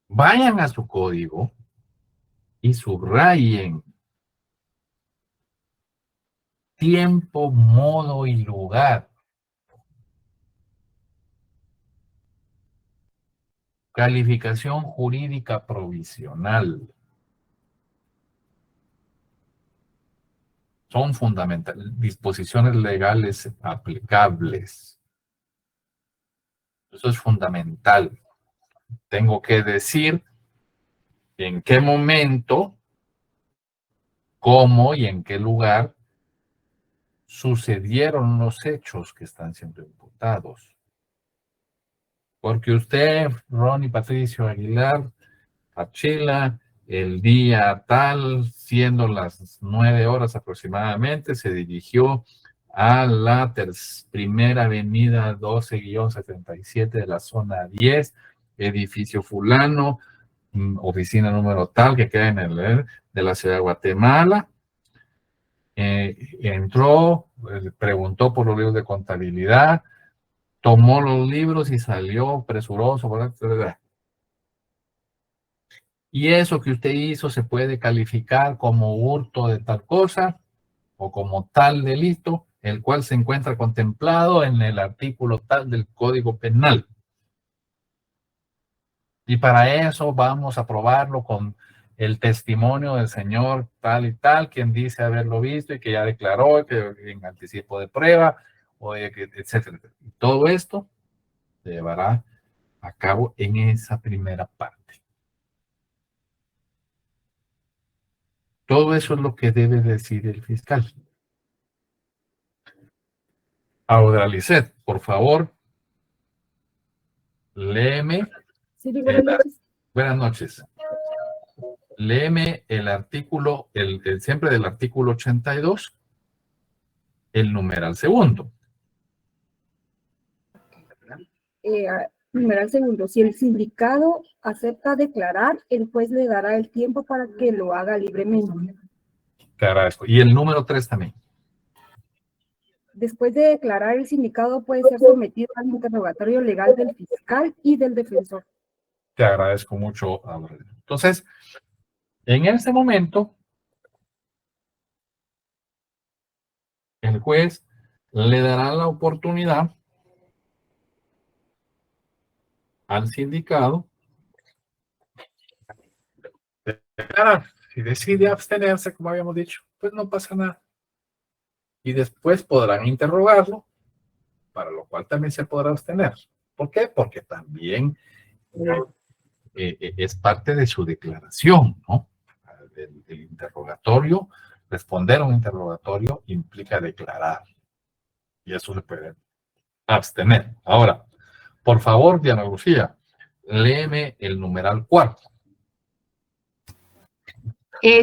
Vayan a su código y subrayen tiempo, modo y lugar. Calificación jurídica provisional. Son fundamentales. Disposiciones legales aplicables. Eso es fundamental. Tengo que decir en qué momento, cómo y en qué lugar sucedieron los hechos que están siendo imputados. Porque usted, Ronnie Patricio Aguilar Archila, el día tal, siendo las 9 horas aproximadamente, se dirigió a la primera avenida 12-77 de la zona 10, edificio fulano, oficina número tal, que queda en el de la ciudad de Guatemala. Entró, preguntó por los libros de contabilidad, tomó los libros y salió presuroso, ¿verdad? Y eso que usted hizo se puede calificar como hurto de tal cosa o como tal delito, el cual se encuentra contemplado en el artículo tal del Código Penal. Y para eso vamos a probarlo con el testimonio del señor tal y tal, quien dice haberlo visto y que ya declaró que en anticipo de prueba, o etcétera. Y todo esto se llevará a cabo en esa primera parte. Todo eso es lo que debe decir el fiscal. Ahora, Lisette, por favor, léeme. Sí, buenas noches. Buenas noches. Léeme el artículo, siempre del artículo 82, el numeral segundo. Numeral segundo. Si el sindicado acepta declarar, el juez le dará el tiempo para que lo haga libremente. Te agradezco. Y el número 3 también. Después de declarar, el sindicado puede ser sometido al interrogatorio legal del fiscal y del defensor. Te agradezco mucho, Aurelio. Entonces, en ese momento, el juez le dará la oportunidad al sindicado de declarar. Si decide abstenerse, como habíamos dicho, pues no pasa nada. Y después podrán interrogarlo, para lo cual también se podrá abstener. ¿Por qué? Porque también es parte de su declaración, ¿no? El interrogatorio, responder a un interrogatorio implica declarar. Y eso se puede abstener. Ahora, por favor, Diana Lucía, léeme el numeral 4.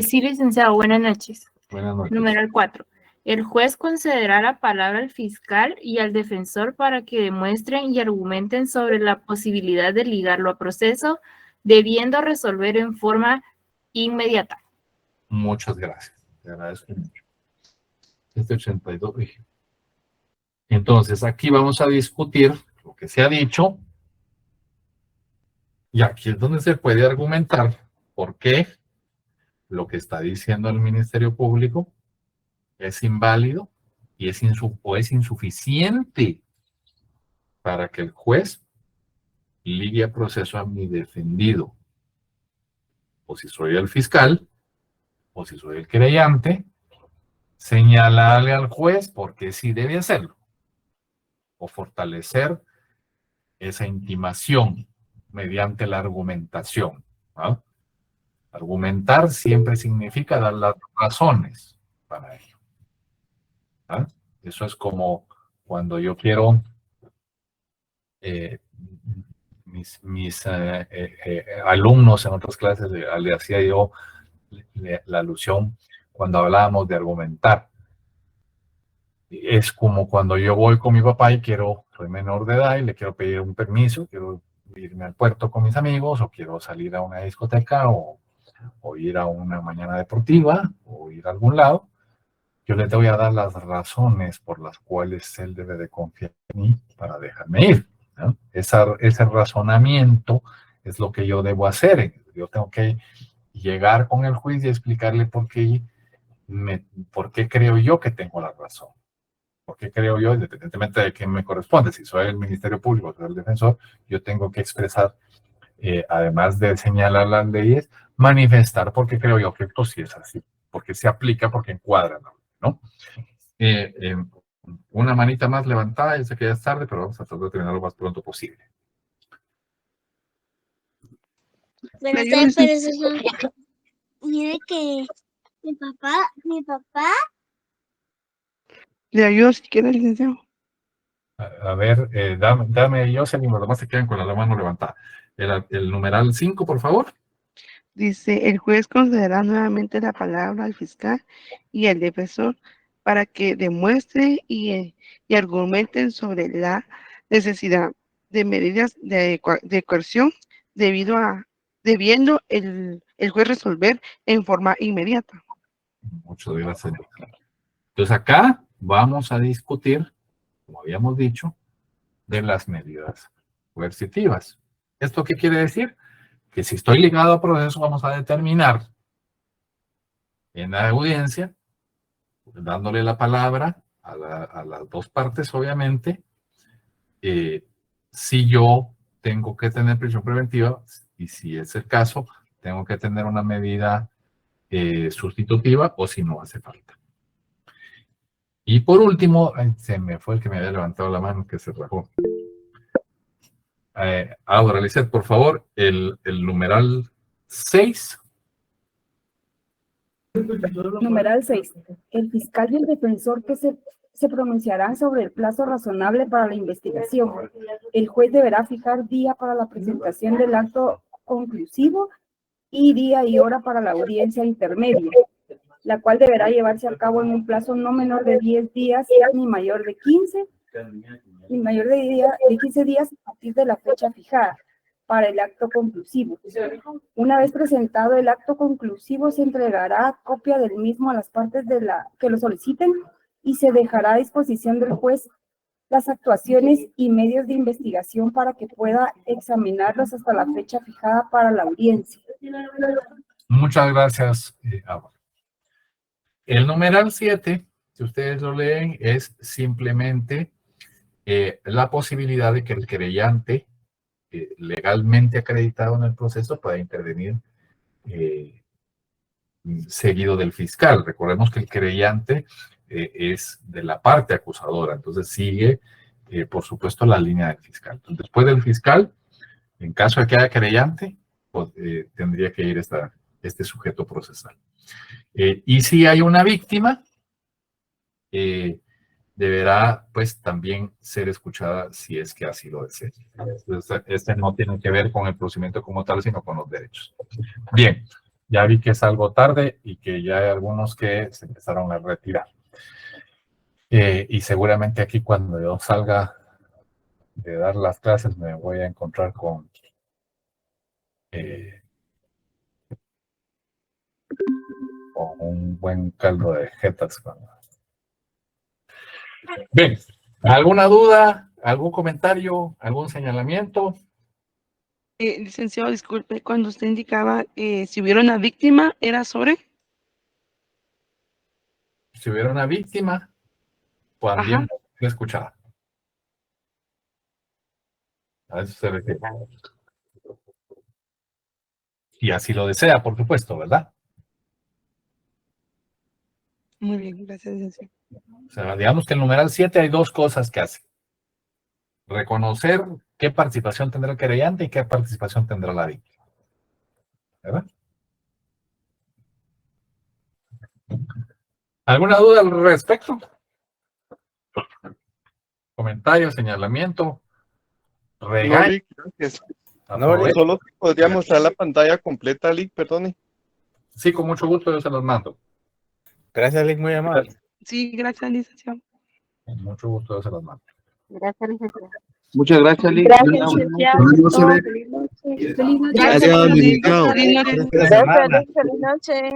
Sí, licenciado, buenas noches. Buenas noches. Numeral 4. El juez concederá la palabra al fiscal y al defensor para que demuestren y argumenten sobre la posibilidad de ligarlo a proceso, debiendo resolver en forma inmediata. Muchas gracias. Te agradezco mucho. 82. Entonces, aquí vamos a discutir lo que se ha dicho. Y aquí es donde se puede argumentar por qué lo que está diciendo el Ministerio Público es inválido y es insuficiente para que el juez ligue a proceso a mi defendido. O si soy el fiscal, o si soy el querellante, señalarle al juez por qué sí debe hacerlo. O fortalecer esa intimación mediante la argumentación, ¿no? Argumentar siempre significa dar las razones para ello. ¿Ah? Eso es como cuando yo quiero mis alumnos en otras clases le hacía yo la alusión cuando hablábamos de argumentar. Es como cuando yo voy con mi papá y soy menor de edad y le quiero pedir un permiso, quiero irme al puerto con mis amigos o quiero salir a una discoteca o ir a una mañana deportiva o ir a algún lado. Yo le voy a dar las razones por las cuales él debe de confiar en mí para dejarme ir, ¿no? Ese razonamiento es lo que yo debo hacer. Yo tengo que llegar con el juez y explicarle por qué creo yo que tengo la razón. ¿Por qué creo yo, independientemente de quién me corresponde? Si soy el Ministerio Público o soy el defensor, yo tengo que expresar, además de señalar las leyes, manifestar por qué creo yo que esto sí es así, porque se aplica, porque encuadra, ¿no? Una manita más levantada, yo sé que ya es tarde, pero vamos a tratar de terminar lo más pronto posible. Buenas tardes, profesor. Mire que mi papá. Le ayudo si quiere, licenciado. A ver, dame Jocelyn, los demás se quedan con la mano levantada. El numeral 5, por favor. Dice, el juez concederá nuevamente la palabra al fiscal y al defensor para que demuestre y argumenten sobre la necesidad de medidas de coerción debiendo el juez resolver en forma inmediata. Muchas gracias. Entonces acá vamos a discutir, como habíamos dicho, de las medidas coercitivas. ¿Esto qué quiere decir? Que si estoy ligado a proceso, vamos a determinar en la audiencia, dándole la palabra a las dos partes, obviamente, si yo tengo que tener prisión preventiva y si es el caso, tengo que tener una medida sustitutiva o si no hace falta. Y por último, se me fue el que me había levantado la mano, que se rajó. Ahora, Lizeth, por favor, el numeral 6. Numeral 6. El fiscal y el defensor que se pronunciarán sobre el plazo razonable para la investigación. El juez deberá fijar día para la presentación del acto conclusivo y día y hora para la audiencia intermedia, la cual deberá llevarse a cabo en un plazo no menor de 10 días ni mayor de 15 días a partir de la fecha fijada para el acto conclusivo. Una vez presentado el acto conclusivo, se entregará copia del mismo a las partes que lo soliciten y se dejará a disposición del juez las actuaciones y medios de investigación para que pueda examinarlos hasta la fecha fijada para la audiencia. Muchas gracias, Aura. El numeral 7, si ustedes lo leen, es simplemente la posibilidad de que el querellante legalmente acreditado en el proceso pueda intervenir seguido del fiscal. Recordemos que el querellante es de la parte acusadora, entonces sigue, por supuesto, la línea del fiscal. Entonces, después del fiscal, en caso de que haya querellante, pues, tendría que ir este sujeto procesal. Y si hay una víctima, deberá pues también ser escuchada si es que así lo desea. Este no tiene que ver con el procedimiento como tal, sino con los derechos. Bien, ya vi que es algo tarde y que ya hay algunos que se empezaron a retirar. Y seguramente aquí cuando yo salga de dar las clases me voy a encontrar con un buen caldo de jetas. Bien, ¿alguna duda, algún comentario, algún señalamiento? Licenciado, disculpe, cuando usted indicaba si hubiera una víctima, ¿era sobre? Si hubiera una víctima, también ser escuchada. A eso se refiere. Y así lo desea, por supuesto, ¿verdad? Muy bien, gracias, licenciado. O sea, digamos que en el numeral 7 hay dos cosas que hace. Reconocer qué participación tendrá el querellante y qué participación tendrá la víctima. ¿Verdad? ¿Alguna duda al respecto? Comentario, señalamiento, regaño. No, Lick, gracias. No, solo podría mostrar la pantalla completa, Lick, perdone. Sí, con mucho gusto yo se los mando. Gracias, Lick, muy amable. Sí, gracias, licenciado. Con mucho gusto yo se los mando. Gracias, licenciado. Muchas gracias, Lick. Gracias, licenciado. Feliz noche. Feliz noche. Gracias, licenciado. Feliz noche.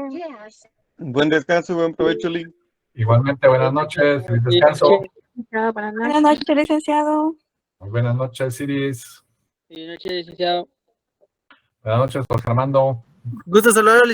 Buen descanso, buen provecho, Lick. Igualmente, buenas noches, feliz descanso. Buenas noches, licenciado. Muy buenas noches, Iris. Buenas noches, licenciado. Buenas noches, Jorge Armando. Gusto saludarlo,